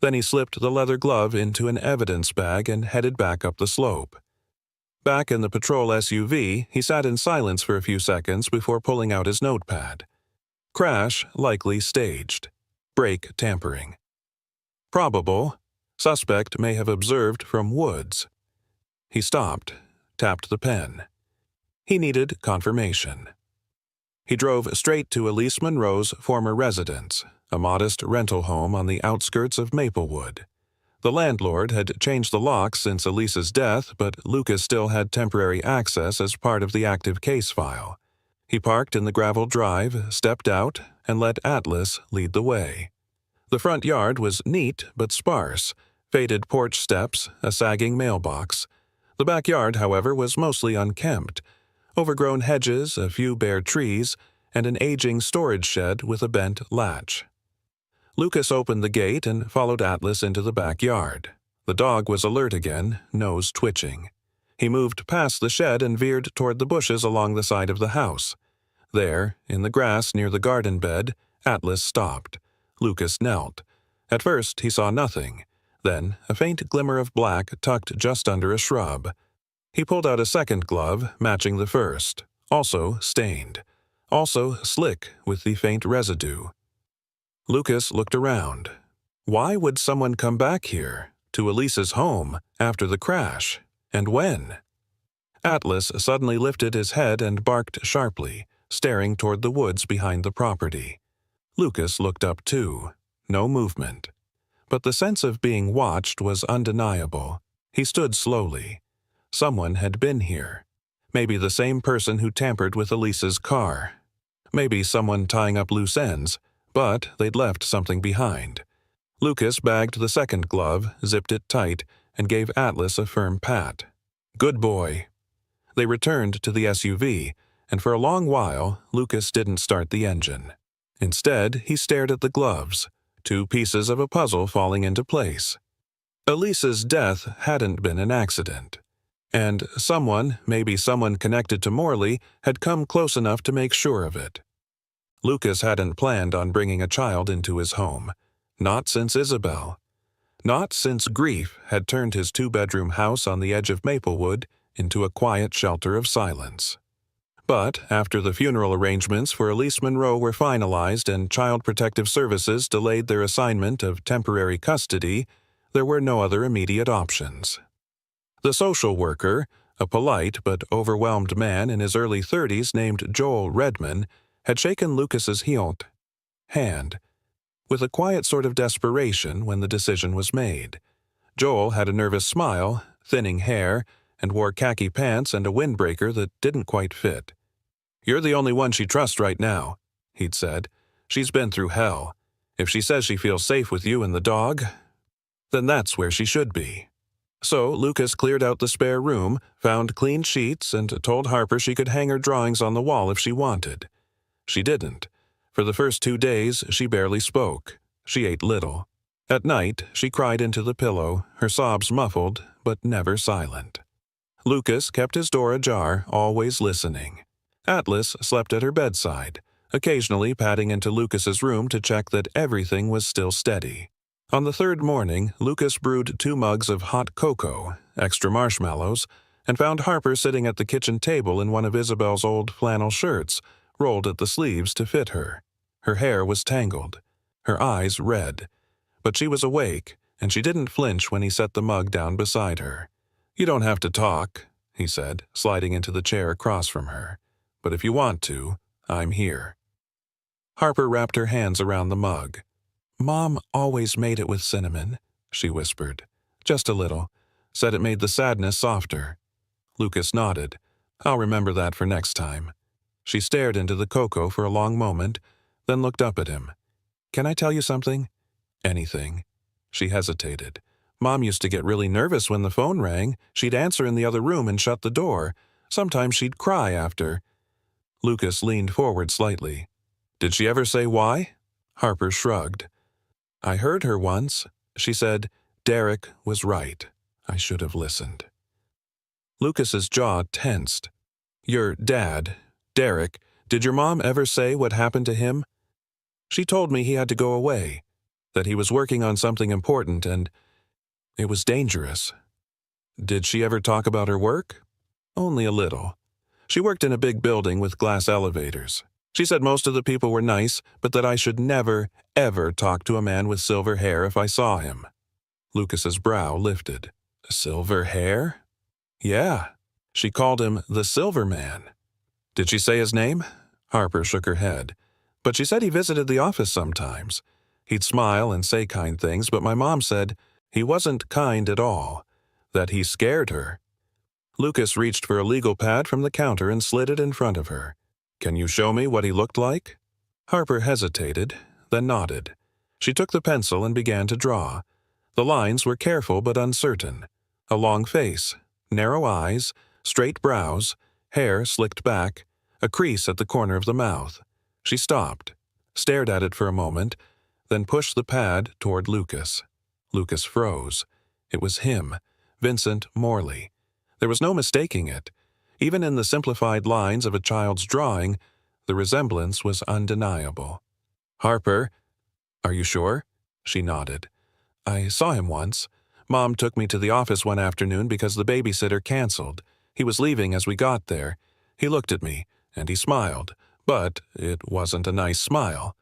[SPEAKER 1] Then he slipped the leather glove into an evidence bag and headed back up the slope. Back in the patrol SUV, he sat in silence for a few seconds before pulling out his notepad. Crash likely staged. Brake tampering. Probable. Suspect may have observed from woods. He stopped, tapped the pen. He needed confirmation. He drove straight to Elise Monroe's former residence, a modest rental home on the outskirts of Maplewood. The landlord had changed the locks since Elise's death, but Lucas still had temporary access as part of the active case file. He parked in the gravel drive, stepped out, and let Atlas lead the way. The front yard was neat but sparse, faded porch steps, a sagging mailbox. The backyard, however, was mostly unkempt. Overgrown hedges, a few bare trees, and an aging storage shed with a bent latch. Lucas opened the gate and followed Atlas into the backyard. The dog was alert again, nose twitching. He moved past the shed and veered toward the bushes along the side of the house. There, in the grass near the garden bed, Atlas stopped. Lucas knelt. At first he saw nothing. Then a faint glimmer of black tucked just under a shrub. He pulled out a second glove, matching the first, also stained, also slick with the faint residue. Lucas looked around. Why would someone come back here, to Elise's home, after the crash, and when? Atlas suddenly lifted his head and barked sharply, staring toward the woods behind the property. Lucas looked up too. No movement. But the sense of being watched was undeniable. He stood slowly. Someone had been here. Maybe the same person who tampered with Elise's car. Maybe someone tying up loose ends, but they'd left something behind. Lucas bagged the second glove, zipped it tight, and gave Atlas a firm pat. Good boy. They returned to the SUV, and for a long while, Lucas didn't start the engine. Instead, he stared at the gloves, two pieces of a puzzle falling into place. Elise's death hadn't been an accident. And someone, maybe someone connected to Morley, had come close enough to make sure of it. Lucas hadn't planned on bringing a child into his home. Not since Isabel. Not since grief had turned his two-bedroom house on the edge of Maplewood into a quiet shelter of silence. But after the funeral arrangements for Elise Monroe were finalized and Child Protective Services delayed their assignment of temporary custody, there were no other immediate options. The social worker, a polite but overwhelmed man in his early 30s named Joel Redman, had shaken Lucas's hand, with a quiet sort of desperation when the decision was made. Joel had a nervous smile, thinning hair, and wore khaki pants and a windbreaker that didn't quite fit. "You're the only one she trusts right now," he'd said. "She's been through hell. If she says she feels safe with you and the dog, then that's where she should be." So Lucas cleared out the spare room, found clean sheets, and told Harper she could hang her drawings on the wall if she wanted. She didn't. For the first 2 days, she barely spoke. She ate little. At night, she cried into the pillow, her sobs muffled, but never silent. Lucas kept his door ajar, always listening. Atlas slept at her bedside, occasionally padding into Lucas's room to check that everything was still steady. On the third morning, Lucas brewed 2 mugs of hot cocoa, extra marshmallows, and found Harper sitting at the kitchen table in one of Isabel's old flannel shirts, rolled at the sleeves to fit her. Her hair was tangled, her eyes red, but she was awake, and she didn't flinch when he set the mug down beside her. "You don't have to talk," he said, sliding into the chair across from her. "But if you want to, I'm here." Harper wrapped her hands around the mug. "Mom always made it with cinnamon," she whispered. "Just a little. Said it made the sadness softer." Lucas nodded. "I'll remember that for next time." She stared into the cocoa for a long moment, then looked up at him. "Can I tell you something?" "Anything." She hesitated. "Mom used to get really nervous when the phone rang. She'd answer in the other room and shut the door. Sometimes she'd cry after." Lucas leaned forward slightly. "Did she ever say why?" Harper shrugged. "I heard her once. She said, 'Derek was right. I should have listened.'" Lucas's jaw tensed. "Your dad, Derek, did your mom ever say what happened to him?" "She told me he had to go away, that he was working on something important and it was dangerous." "Did she ever talk about her work?" "Only a little. She worked in a big building with glass elevators. She said most of the people were nice, but that I should never, ever talk to a man with silver hair if I saw him." Lucas's brow lifted. "Silver hair?" "Yeah. She called him the Silver Man." "Did she say his name?" Harper shook her head. "But she said he visited the office sometimes. He'd smile and say kind things, but my mom said he wasn't kind at all, that he scared her." Lucas reached for a legal pad from the counter and slid it in front of her. "Can you show me what he looked like?" Harper hesitated, then nodded. She took the pencil and began to draw. The lines were careful but uncertain. A long face, narrow eyes, straight brows, hair slicked back, a crease at the corner of the mouth. She stopped, stared at it for a moment, then pushed the pad toward Lucas. Lucas froze. It was him, Vincent Morley. There was no mistaking it. Even in the simplified lines of a child's drawing, the resemblance was undeniable. "Harper, are you sure?" She nodded. "I saw him once. Mom took me to the office one afternoon because the babysitter canceled. He was leaving as we got there. He looked at me, and he smiled, but it wasn't a nice smile."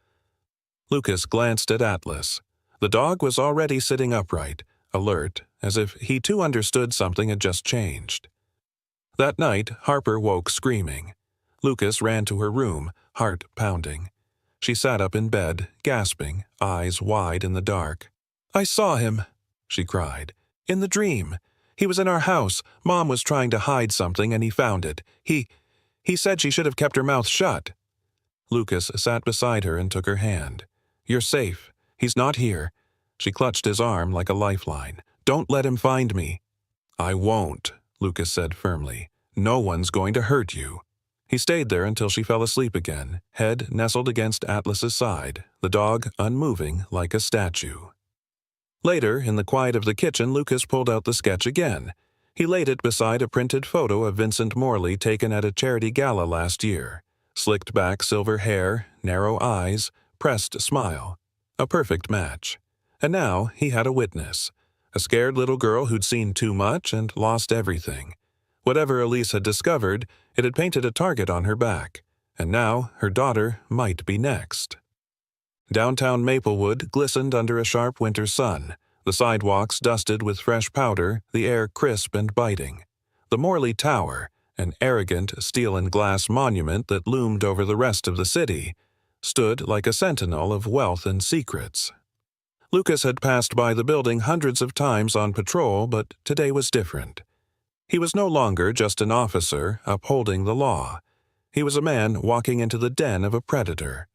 [SPEAKER 1] Lucas glanced at Atlas. The dog was already sitting upright, alert, as if he too understood something had just changed. That night, Harper woke screaming. Lucas ran to her room, heart pounding. She sat up in bed, gasping, eyes wide in the dark. "I saw him," she cried. "In the dream. He was in our house. Mom was trying to hide something and he found it. He said she should have kept her mouth shut." Lucas sat beside her and took her hand. "You're safe. He's not here." She clutched his arm like a lifeline. "Don't let him find me." "I won't," Lucas said firmly. "No one's going to hurt you." He stayed there until she fell asleep again, head nestled against Atlas's side, the dog unmoving like a statue. Later, in the quiet of the kitchen, Lucas pulled out the sketch again. He laid it beside a printed photo of Vincent Morley taken at a charity gala last year. Slicked back silver hair, narrow eyes, pressed smile. A perfect match. And now he had a witness. A scared little girl who'd seen too much and lost everything. Whatever Elise had discovered, it had painted a target on her back. And now her daughter might be next. Downtown Maplewood glistened under a sharp winter sun, the sidewalks dusted with fresh powder, the air crisp and biting. The Morley Tower, an arrogant steel and glass monument that loomed over the rest of the city, stood like a sentinel of wealth and secrets. Lucas had passed by the building hundreds of times on patrol, but today was different. He was no longer just an officer upholding the law. He was a man walking into the den of a predator.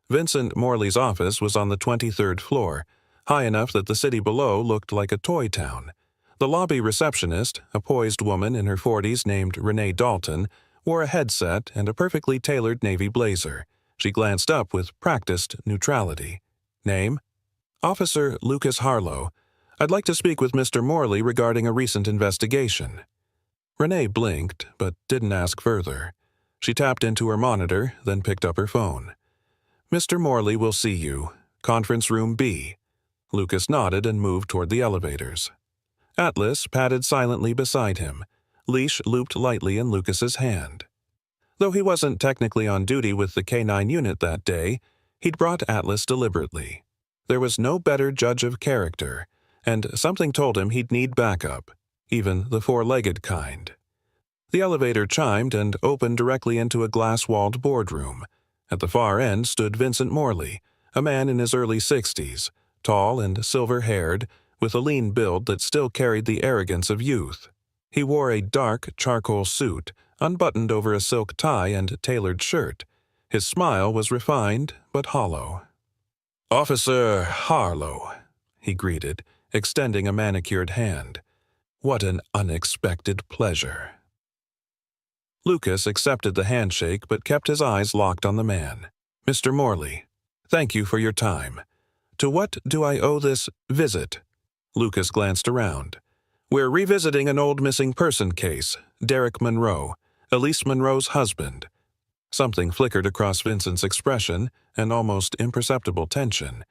[SPEAKER 1] Vincent Morley's office was on the 23rd floor, high enough that the city below looked like a toy town. The lobby receptionist, a poised woman in her 40s named Renee Dalton, wore a headset and a perfectly tailored navy blazer. She glanced up with practiced neutrality. Name? Officer Lucas Harlow. I'd like to speak with Mr. Morley regarding a recent investigation. Renee blinked, but didn't ask further. She tapped into her monitor, then picked up her phone. Mr. Morley will see you. Conference room B. Lucas nodded and moved toward the elevators. Atlas padded silently beside him. Leash looped lightly in Lucas's hand. Though he wasn't technically on duty with the K-9 unit that day, he'd brought Atlas deliberately. There was no better judge of character, and something told him he'd need backup, even the four-legged kind. The elevator chimed and opened directly into a glass-walled boardroom. At the far end stood Vincent Morley, a man in his early 60s, tall and silver-haired, with a lean build that still carried the arrogance of youth. He wore a dark charcoal suit, unbuttoned over a silk tie and tailored shirt. His smile was refined but hollow. "Officer Harlow," he greeted, extending a manicured hand. "What an unexpected pleasure." Lucas accepted the handshake but kept his eyes locked on the man. "Mr. Morley, thank you for your time. To what do I owe this visit?" Lucas glanced around. "We're revisiting an old missing person case, Derek Monroe, Elise Monroe's husband." Something flickered across Vincent's expression, an almost imperceptible tension,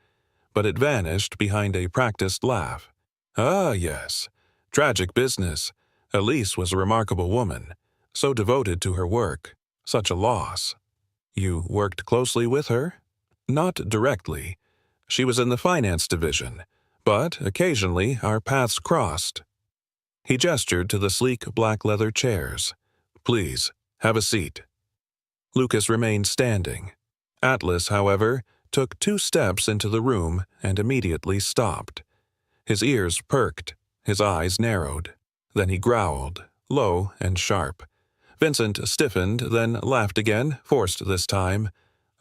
[SPEAKER 1] but it vanished behind a practiced laugh. "Ah, yes. Tragic business. Elise was a remarkable woman, so devoted to her work. Such a loss." "You worked closely with her?" "Not directly. She was in the finance division, but occasionally our paths crossed." He gestured to the sleek black leather chairs. "Please, have a seat." Lucas remained standing. Atlas, however, took 2 steps into the room and immediately stopped. His ears perked, his eyes narrowed. Then he growled, low and sharp. Vincent stiffened, then laughed again, forced this time.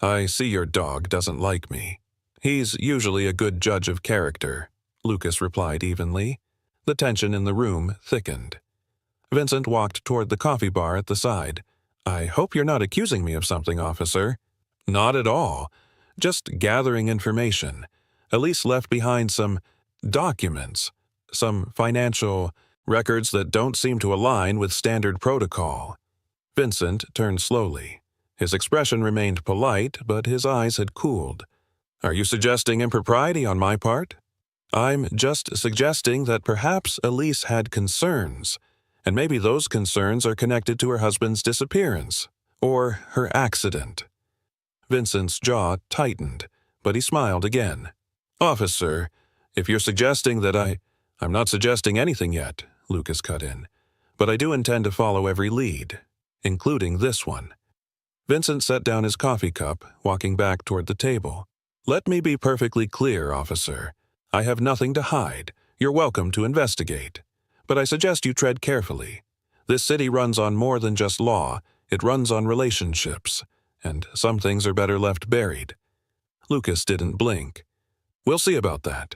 [SPEAKER 1] "I see your dog doesn't like me." "He's usually a good judge of character," Lucas replied evenly. The tension in the room thickened. Vincent walked toward the coffee bar at the side. "I hope you're not accusing me of something, officer." "Not at all. Just gathering information. Elise left behind some documents, some financial records that don't seem to align with standard protocol." Vincent turned slowly. His expression remained polite, but his eyes had cooled. "Are you suggesting impropriety on my part?" "I'm just suggesting that perhaps Elise had concerns, and maybe those concerns are connected to her husband's disappearance, or her accident." Vincent's jaw tightened, but he smiled again. "Officer, if you're suggesting that I'm not suggesting anything yet," Lucas cut in, "but I do intend to follow every lead, including this one." Vincent set down his coffee cup, walking back toward the table. "Let me be perfectly clear, officer. I have nothing to hide. You're welcome to investigate. But I suggest you tread carefully. This city runs on more than just law. It runs on relationships, and some things are better left buried." Lucas didn't blink. "We'll see about that."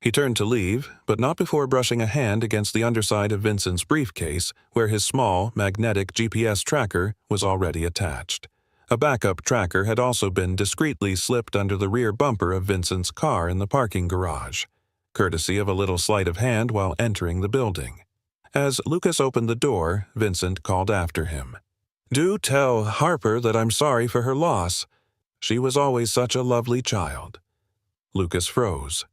[SPEAKER 1] He turned to leave, but not before brushing a hand against the underside of Vincent's briefcase, where his small, magnetic GPS tracker was already attached. A backup tracker had also been discreetly slipped under the rear bumper of Vincent's car in the parking garage, courtesy of a little sleight of hand while entering the building. As Lucas opened the door, Vincent called after him. "Do tell Harper that I'm sorry for her loss. She was always such a lovely child." Lucas froze.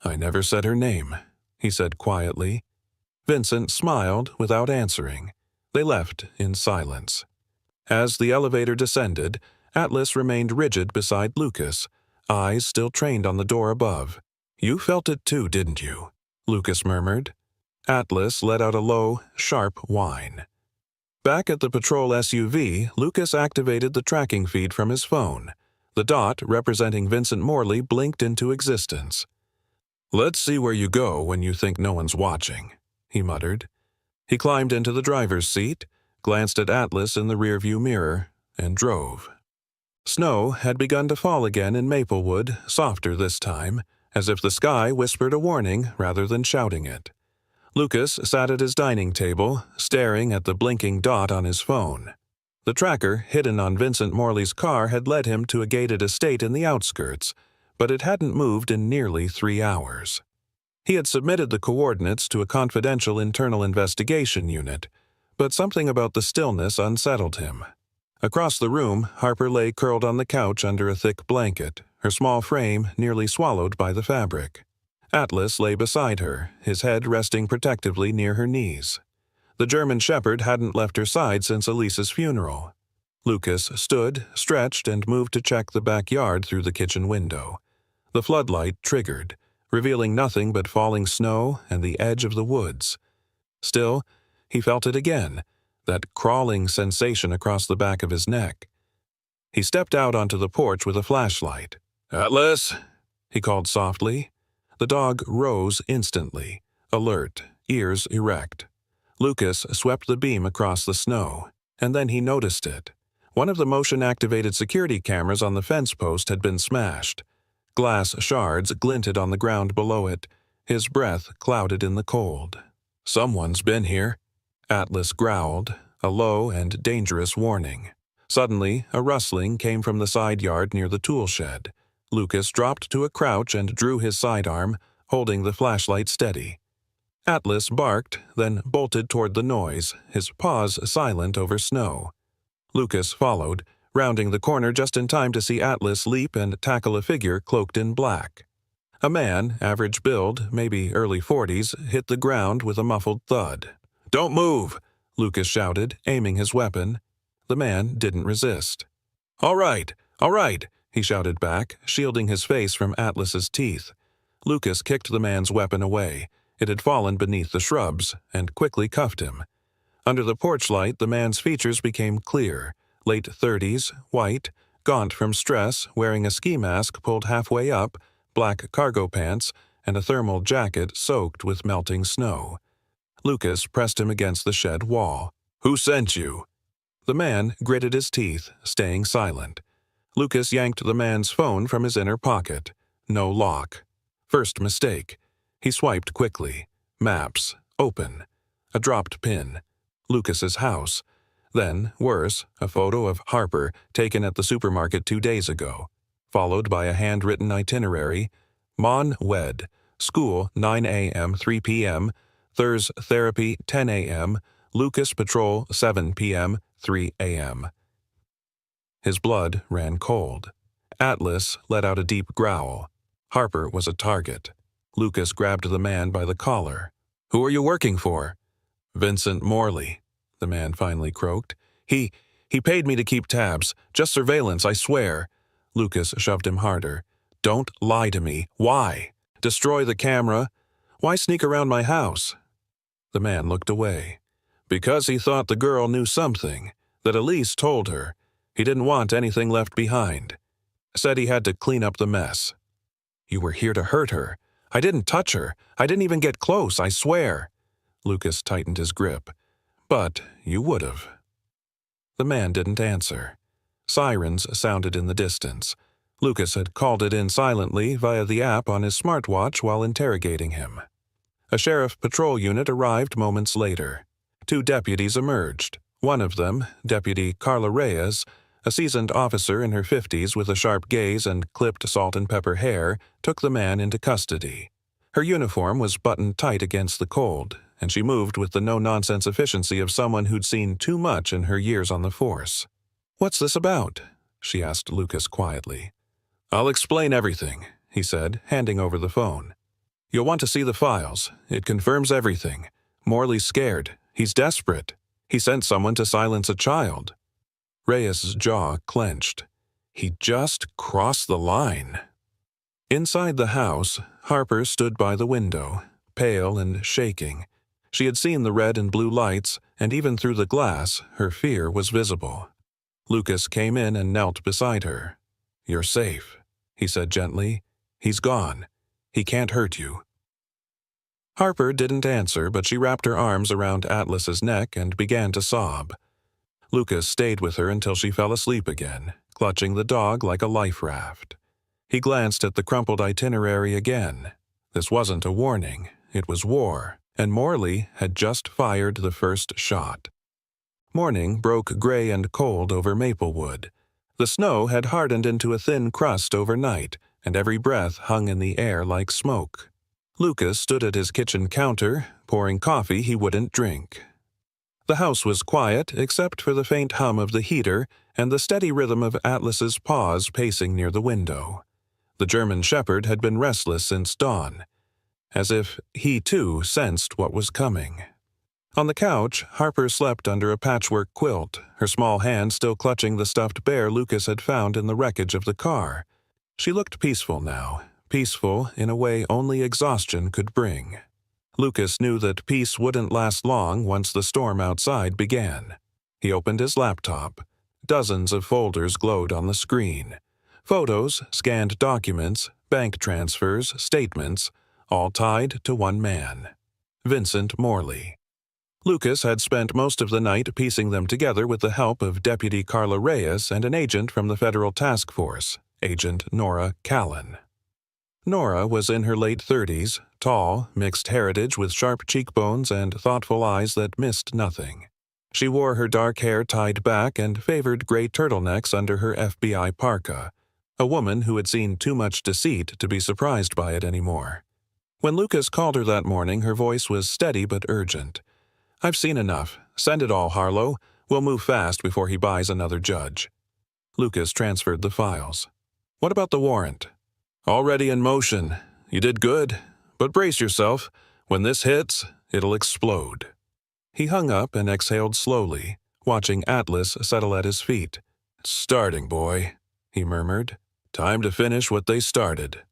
[SPEAKER 1] "I never said her name," he said quietly. Vincent smiled without answering. They left in silence. As the elevator descended, Atlas remained rigid beside Lucas, eyes still trained on the door above. "You felt it too, didn't you?" Lucas murmured. Atlas let out a low, sharp whine. Back at the patrol SUV, Lucas activated the tracking feed from his phone. The dot representing Vincent Morley blinked into existence. "Let's see where you go when you think no one's watching," he muttered. He climbed into the driver's seat, glanced at Atlas in the rearview mirror, and drove. Snow had begun to fall again in Maplewood, softer this time, as if the sky whispered a warning rather than shouting it. Lucas sat at his dining table, staring at the blinking dot on his phone. The tracker hidden on Vincent Morley's car had led him to a gated estate in the outskirts, but it hadn't moved in nearly 3 hours. He had submitted the coordinates to a confidential internal investigation unit, but something about the stillness unsettled him. Across the room, Harper lay curled on the couch under a thick blanket, her small frame nearly swallowed by the fabric. Atlas lay beside her, his head resting protectively near her knees. The German shepherd hadn't left her side since Elise's funeral. Lucas stood, stretched, and moved to check the backyard through the kitchen window. The floodlight triggered, revealing nothing but falling snow and the edge of the woods. Still, he felt it again, that crawling sensation across the back of his neck. He stepped out onto the porch with a flashlight. "Atlas!" he called softly. The dog rose instantly, alert, ears erect. Lucas swept the beam across the snow, and then he noticed it. One of the motion-activated security cameras on the fence post had been smashed. Glass shards glinted on the ground below it. His breath clouded in the cold. "Someone's been here," Atlas growled, a low and dangerous warning. Suddenly, a rustling came from the side yard near the tool shed. Lucas dropped to a crouch and drew his sidearm, holding the flashlight steady. Atlas barked, then bolted toward the noise, his paws silent over snow. Lucas followed, rounding the corner just in time to see Atlas leap and tackle a figure cloaked in black. A man, average build, maybe early 40s, hit the ground with a muffled thud. "Don't move!" Lucas shouted, aiming his weapon. The man didn't resist. All right, he shouted back, shielding his face from Atlas's teeth. Lucas kicked the man's weapon away. It had fallen beneath the shrubs, and quickly cuffed him. Under the porch light, the man's features became clear. Late 30s, white, gaunt from stress, wearing a ski mask pulled halfway up, black cargo pants, and a thermal jacket soaked with melting snow. Lucas pressed him against the shed wall. "Who sent you?" The man gritted his teeth, staying silent. Lucas yanked the man's phone from his inner pocket. No lock. First mistake. He swiped quickly. Maps. Open. A dropped pin. Lucas's house. Then, worse, a photo of Harper taken at the supermarket 2 days ago, followed by a handwritten itinerary. Mon Wed. School 9 a.m. 3 p.m. Thurs therapy 10 a.m. Lucas patrol 7 p.m. 3 a.m. His blood ran cold. Atlas let out a deep growl. Harper was a target. Lucas grabbed the man by the collar. "Who are you working for?" "Vincent Morley," the man finally croaked. He paid me to keep tabs. Just surveillance, I swear." Lucas shoved him harder. "Don't lie to me. Why? Destroy the camera? Why sneak around my house?" The man looked away. "Because he thought the girl knew something, that Elise told her. He didn't want anything left behind. Said he had to clean up the mess." "You were here to hurt her. I didn't touch her. I didn't even get close, I swear." Lucas tightened his grip. "But you would have." The man didn't answer. Sirens sounded in the distance. Lucas had called it in silently via the app on his smartwatch while interrogating him. A sheriff patrol unit arrived moments later. 2 deputies emerged. One of them, Deputy Carla Reyes, a seasoned officer in her 50s with a sharp gaze and clipped salt-and-pepper hair, took the man into custody. Her uniform was buttoned tight against the cold, and she moved with the no-nonsense efficiency of someone who'd seen too much in her years on the force. "What's this about?" she asked Lucas quietly. "I'll explain everything," he said, handing over the phone. "You'll want to see the files. It confirms everything. Morley's scared. He's desperate. He sent someone to silence a child." Reyes' jaw clenched. He just crossed the line. Inside the house, Harper stood by the window, pale and shaking. She had seen the red and blue lights, and even through the glass, her fear was visible. Lucas came in and knelt beside her. "You're safe," he said gently. "He's gone. He can't hurt you." Harper didn't answer, but she wrapped her arms around Atlas's neck and began to sob. Lucas stayed with her until she fell asleep again, clutching the dog like a life raft. He glanced at the crumpled itinerary again. This wasn't a warning, it was war, and Morley had just fired the first shot. Morning broke gray and cold over Maplewood. The snow had hardened into a thin crust overnight, and every breath hung in the air like smoke. Lucas stood at his kitchen counter, pouring coffee he wouldn't drink. The house was quiet except for the faint hum of the heater and the steady rhythm of Atlas's paws pacing near the window. The German shepherd had been restless since dawn, as if he too sensed what was coming. On the couch, Harper slept under a patchwork quilt, her small hand still clutching the stuffed bear Lucas had found in the wreckage of the car. She looked peaceful now, peaceful in a way only exhaustion could bring. Lucas knew that peace wouldn't last long once the storm outside began. He opened his laptop. Dozens of folders glowed on the screen. Photos, scanned documents, bank transfers, statements, all tied to one man: Vincent Morley. Lucas had spent most of the night piecing them together with the help of Deputy Carla Reyes and an agent from the Federal Task Force, Agent Nora Callan. Nora was in her late 30s, tall, mixed heritage with sharp cheekbones and thoughtful eyes that missed nothing. She wore her dark hair tied back and favored gray turtlenecks under her FBI parka, a woman who had seen too much deceit to be surprised by it anymore. When Lucas called her that morning, her voice was steady but urgent. "I've seen enough. Send it all, Harlow. We'll move fast before he buys another judge." Lucas transferred the files. "What about the warrant?" "Already in motion. You did good. But brace yourself. When this hits, it'll explode." He hung up and exhaled slowly, watching Atlas settle at his feet. "Starting, boy," he murmured. "Time to finish what they started."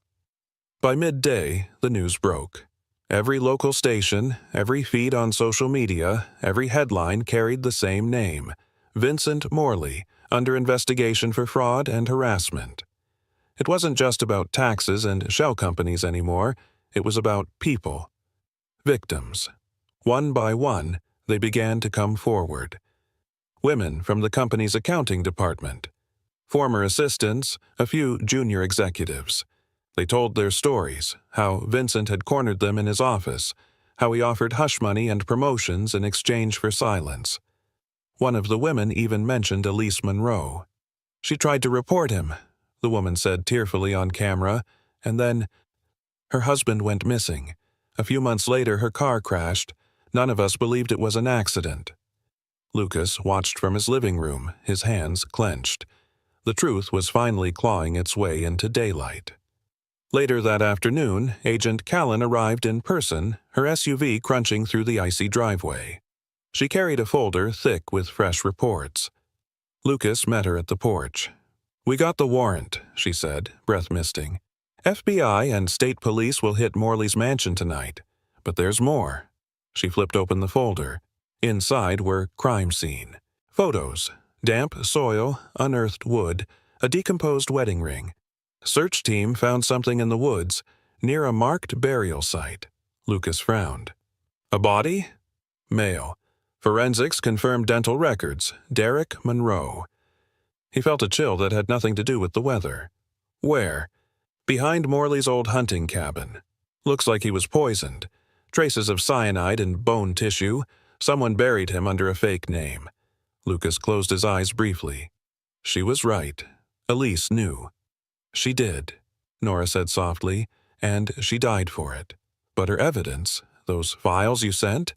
[SPEAKER 1] By midday, the news broke. Every local station, every feed on social media, every headline carried the same name: Vincent Morley, under investigation for fraud and harassment. It wasn't just about taxes and shell companies anymore, it was about people. Victims. One by one, they began to come forward. Women from the company's accounting department. Former assistants, a few junior executives. They told their stories, how Vincent had cornered them in his office, how he offered hush money and promotions in exchange for silence. One of the women even mentioned Elise Monroe. "She tried to report him," the woman said tearfully on camera, and then, "Her husband went missing. A few months later her car crashed. None of us believed it was an accident." Lucas watched from his living room, his hands clenched. The truth was finally clawing its way into daylight. Later that afternoon, Agent Callan arrived in person, her SUV crunching through the icy driveway. She carried a folder thick with fresh reports. Lucas met her at the porch. "We got the warrant," she said, breath misting. "FBI and state police will hit Morley's mansion tonight. But there's more." She flipped open the folder. Inside were crime scene. Photos, damp soil, unearthed wood, a decomposed wedding ring. Search team found something in the woods, near a marked burial site. Lucas frowned. "A body?" "Male. Forensics confirmed dental records. Derek Monroe." He felt a chill that had nothing to do with the weather. "Where?" "Behind Morley's old hunting cabin. Looks like he was poisoned. Traces of cyanide in bone tissue. Someone buried him under a fake name." Lucas closed his eyes briefly. She was right. Elise knew. "She did," Nora said softly, "and she died for it. But her evidence, those files you sent,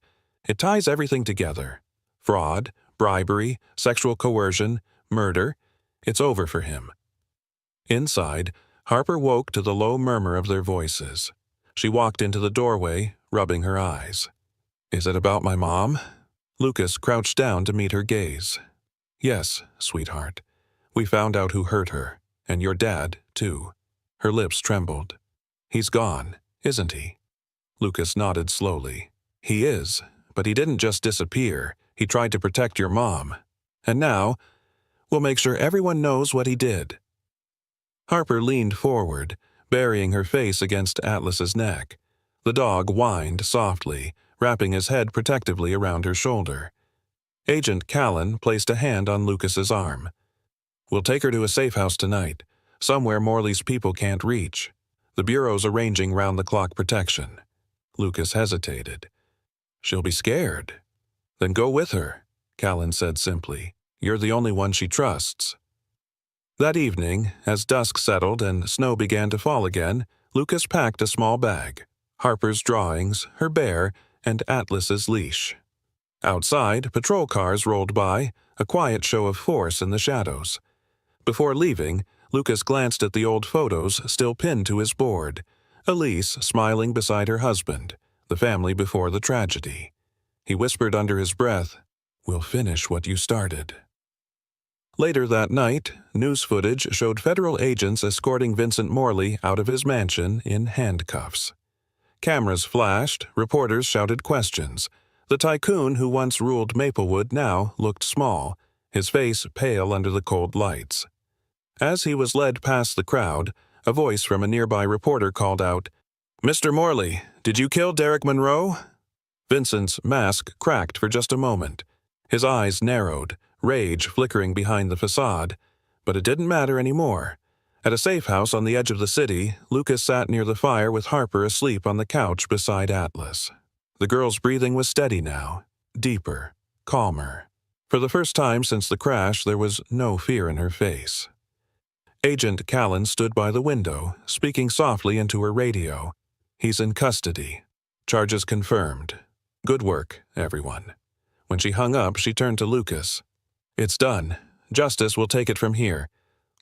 [SPEAKER 1] it ties everything together. Fraud, bribery, sexual coercion, murder. It's over for him." Inside, Harper woke to the low murmur of their voices. She walked into the doorway, rubbing her eyes. "Is it about my mom?" Lucas crouched down to meet her gaze. "Yes, sweetheart. We found out who hurt her. And your dad, too." Her lips trembled. "He's gone, isn't he?" Lucas nodded slowly. "He is, but he didn't just disappear. He tried to protect your mom. And now, we'll make sure everyone knows what he did." Harper leaned forward, burying her face against Atlas's neck. The dog whined softly, wrapping his head protectively around her shoulder. Agent Callan placed a hand on Lucas's arm. "We'll take her to a safe house tonight, somewhere Morley's people can't reach. The Bureau's arranging round-the-clock protection." Lucas hesitated. "She'll be scared." "Then go with her," Callan said simply. "You're the only one she trusts." That evening, as dusk settled and snow began to fall again, Lucas packed a small bag, Harper's drawings, her bear, and Atlas's leash. Outside, patrol cars rolled by, a quiet show of force in the shadows. Before leaving, Lucas glanced at the old photos still pinned to his board, Elise smiling beside her husband, the family before the tragedy. He whispered under his breath, "We'll finish what you started." Later that night, news footage showed federal agents escorting Vincent Morley out of his mansion in handcuffs. Cameras flashed, reporters shouted questions. The tycoon who once ruled Maplewood now looked small, his face pale under the cold lights. As he was led past the crowd, a voice from a nearby reporter called out, "Mr. Morley, did you kill Derek Monroe?" Vincent's mask cracked for just a moment. His eyes narrowed, rage flickering behind the facade. But it didn't matter anymore. At a safe house on the edge of the city, Lucas sat near the fire with Harper asleep on the couch beside Atlas. The girl's breathing was steady now, deeper, calmer. For the first time since the crash, there was no fear in her face. Agent Callan stood by the window, speaking softly into her radio. "He's in custody. Charges confirmed. Good work, everyone." When she hung up, she turned to Lucas. "It's done. Justice will take it from here."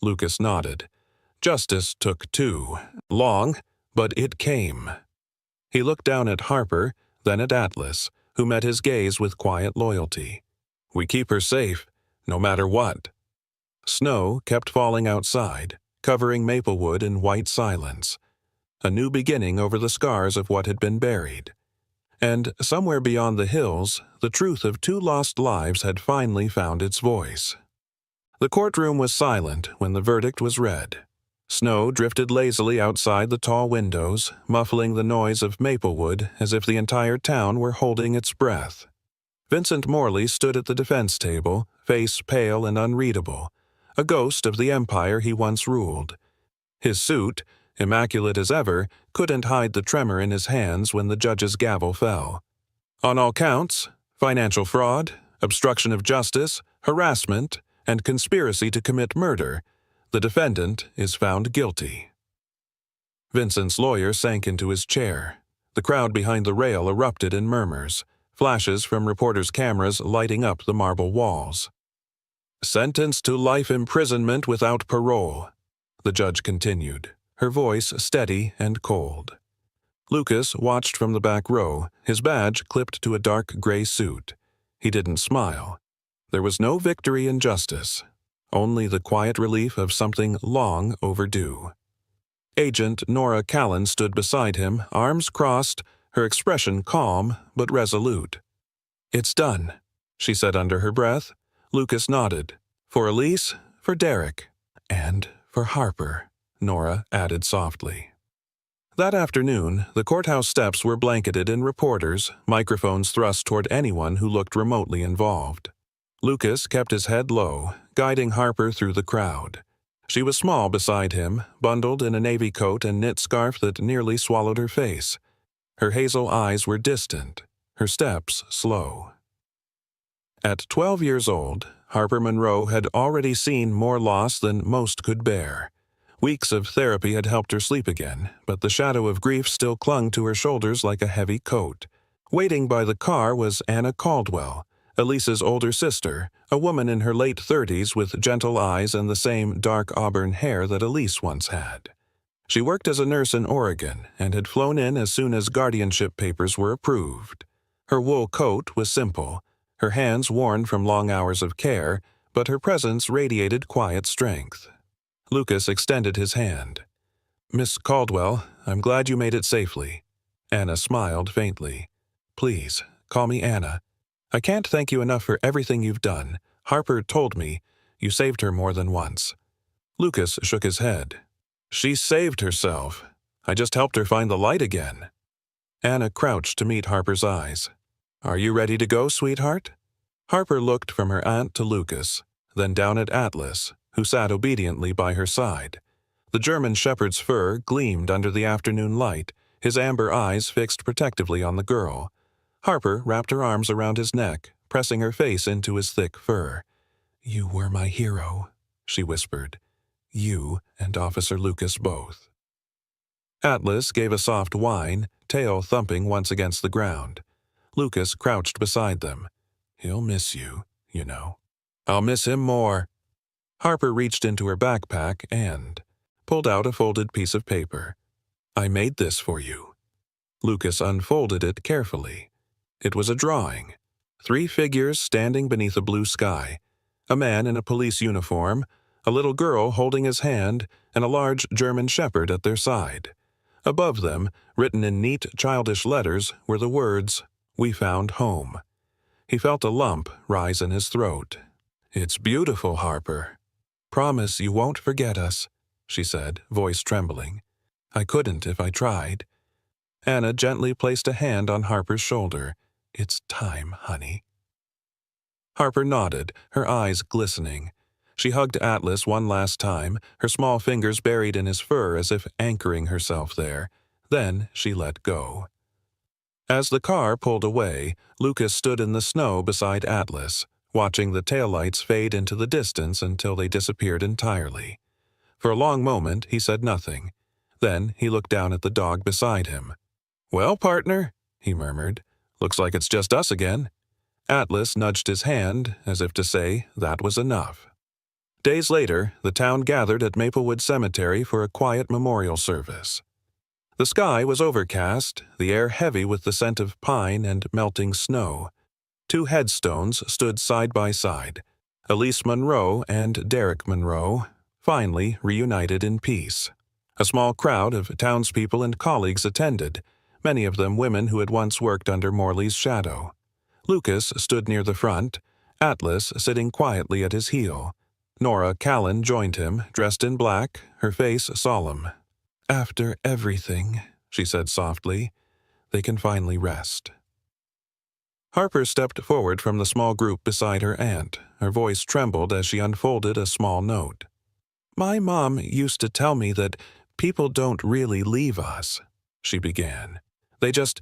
[SPEAKER 1] Lucas nodded. Justice took too long, but it came. He looked down at Harper, then at Atlas, who met his gaze with quiet loyalty. "We keep her safe, no matter what." Snow kept falling outside, covering Maplewood in white silence. A new beginning over the scars of what had been buried. And somewhere beyond the hills, the truth of 2 lost lives had finally found its voice. The courtroom was silent when the verdict was read. Snow drifted lazily outside the tall windows, muffling the noise of Maplewood as if the entire town were holding its breath. Vincent Morley stood at the defense table, face pale and unreadable, a ghost of the empire he once ruled. His suit, immaculate as ever, couldn't hide the tremor in his hands when the judge's gavel fell. On all counts, financial fraud, obstruction of justice, harassment, and conspiracy to commit murder, the defendant is found guilty. Vincent's lawyer sank into his chair. The crowd behind the rail erupted in murmurs, flashes from reporters' cameras lighting up the marble walls. "Sentenced to life imprisonment without parole," the judge continued, her voice steady and cold. Lucas watched from the back row, his badge clipped to a dark gray suit. He didn't smile. There was no victory in justice, only the quiet relief of something long overdue. Agent Nora Callan stood beside him, arms crossed, her expression calm but resolute. "It's done," she said under her breath. Lucas nodded. "For Elise, for Derek, and for Harper," Nora added softly. That afternoon, the courthouse steps were blanketed in reporters, microphones thrust toward anyone who looked remotely involved. Lucas kept his head low, guiding Harper through the crowd. She was small beside him, bundled in a navy coat and knit scarf that nearly swallowed her face. Her hazel eyes were distant, her steps slow. At 12 years old, Harper Monroe had already seen more loss than most could bear. Weeks of therapy had helped her sleep again, but the shadow of grief still clung to her shoulders like a heavy coat. Waiting by the car was Anna Caldwell, Elise's older sister, a woman in her late 30s with gentle eyes and the same dark auburn hair that Elise once had. She worked as a nurse in Oregon and had flown in as soon as guardianship papers were approved. Her wool coat was simple, her hands worn from long hours of care, but her presence radiated quiet strength. Lucas extended his hand. "Miss Caldwell, I'm glad you made it safely." Anna smiled faintly. "Please, call me Anna. I can't thank you enough for everything you've done. Harper told me you saved her more than once." Lucas shook his head. "She saved herself. I just helped her find the light again." Anna crouched to meet Harper's eyes. "Are you ready to go, sweetheart?" Harper looked from her aunt to Lucas, then down at Atlas, who sat obediently by her side. The German shepherd's fur gleamed under the afternoon light, his amber eyes fixed protectively on the girl. Harper wrapped her arms around his neck, pressing her face into his thick fur. "You were my hero," she whispered. "You and Officer Lucas both." Atlas gave a soft whine, tail thumping once against the ground. Lucas crouched beside them. "He'll miss you, you know." "I'll miss him more." Harper reached into her backpack and pulled out a folded piece of paper. "I made this for you." Lucas unfolded it carefully. It was a drawing. 3 figures standing beneath a blue sky. A man in a police uniform, a little girl holding his hand, and a large German shepherd at their side. Above them, written in neat, childish letters, were the words, "We found home." He felt a lump rise in his throat. "It's beautiful, Harper." "Promise you won't forget us," she said, voice trembling. "I couldn't if I tried." Anna gently placed a hand on Harper's shoulder. "It's time, honey." Harper nodded, her eyes glistening. She hugged Atlas one last time, her small fingers buried in his fur as if anchoring herself there. Then she let go. As the car pulled away, Lucas stood in the snow beside Atlas, watching the taillights fade into the distance until they disappeared entirely. For a long moment he said nothing. Then he looked down at the dog beside him. "Well, partner," he murmured, "looks like it's just us again." Atlas nudged his hand, as if to say that was enough. Days later, the town gathered at Maplewood Cemetery for a quiet memorial service. The sky was overcast, the air heavy with the scent of pine and melting snow. 2 headstones stood side by side, Elise Monroe and Derek Monroe, finally reunited in peace. A small crowd of townspeople and colleagues attended, many of them women who had once worked under Morley's shadow. Lucas stood near the front, Atlas sitting quietly at his heel. Nora Callan joined him, dressed in black, her face solemn. "After everything," she said softly, "they can finally rest." Harper stepped forward from the small group beside her aunt. Her voice trembled as she unfolded a small note. "My mom used to tell me that people don't really leave us," she began. "They just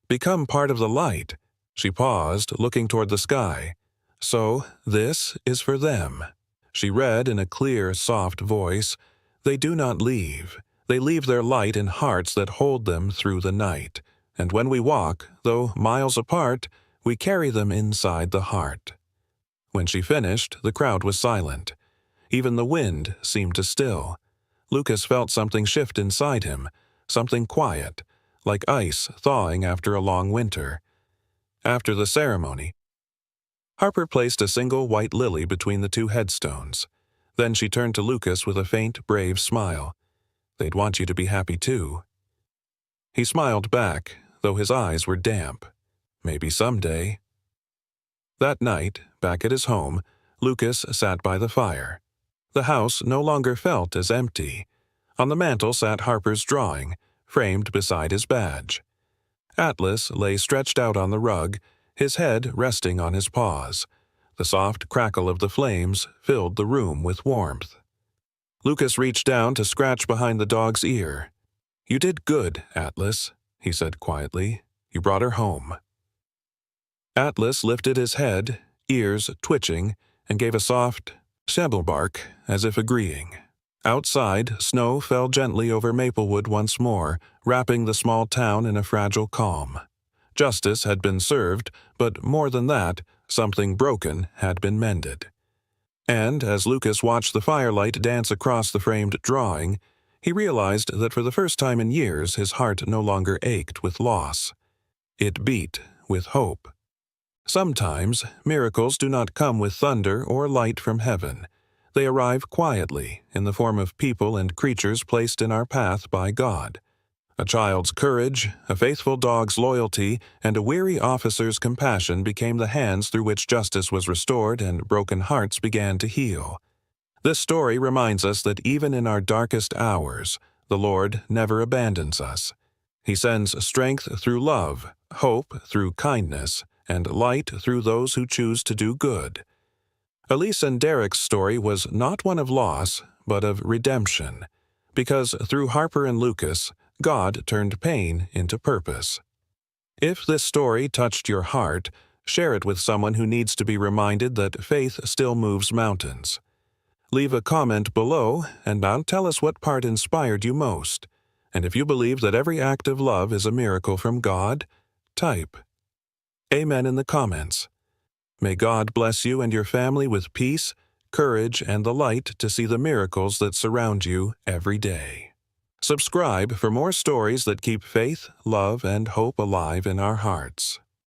[SPEAKER 1] become part of the light." She paused, looking toward the sky. "So this is for them." She read in a clear, soft voice, "They do not leave. They leave their light in hearts that hold them through the night. And when we walk, though miles apart, we carry them inside the heart." When she finished, the crowd was silent. Even the wind seemed to still. Lucas felt something shift inside him, something quiet, like ice thawing after a long winter. After the ceremony, Harper placed a single white lily between the 2 headstones. Then she turned to Lucas with a faint, brave smile. "They'd want you to be happy too." He smiled back, though his eyes were damp. Maybe someday. That night, back at his home, Lucas sat by the fire. The house no longer felt as empty. On the mantel sat Harper's drawing, framed beside his badge. Atlas lay stretched out on the rug, his head resting on his paws. The soft crackle of the flames filled the room with warmth. Lucas reached down to scratch behind the dog's ear. "You did good, Atlas," he said quietly. "You brought her home." Atlas lifted his head, ears twitching, and gave a soft shabble bark as if agreeing. Outside, snow fell gently over Maplewood once more, wrapping the small town in a fragile calm. Justice had been served, but more than that, something broken had been mended. And as Lucas watched the firelight dance across the framed drawing, he realized that for the first time in years his heart no longer ached with loss. It beat with hope. Sometimes miracles do not come with thunder or light from heaven. They arrive quietly, in the form of people and creatures placed in our path by God. A child's courage, a faithful dog's loyalty, and a weary officer's compassion became the hands through which justice was restored and broken hearts began to heal. This story reminds us that even in our darkest hours, the Lord never abandons us. He sends strength through love, hope through kindness, and light through those who choose to do good. Elise and Derek's story was not one of loss, but of redemption, because through Harper and Lucas, God turned pain into purpose. If this story touched your heart, share it with someone who needs to be reminded that faith still moves mountains. Leave a comment below and now tell us what part inspired you most. And if you believe that every act of love is a miracle from God, type Amen in the comments. May God bless you and your family with peace, courage, and the light to see the miracles that surround you every day. Subscribe for more stories that keep faith, love, and hope alive in our hearts.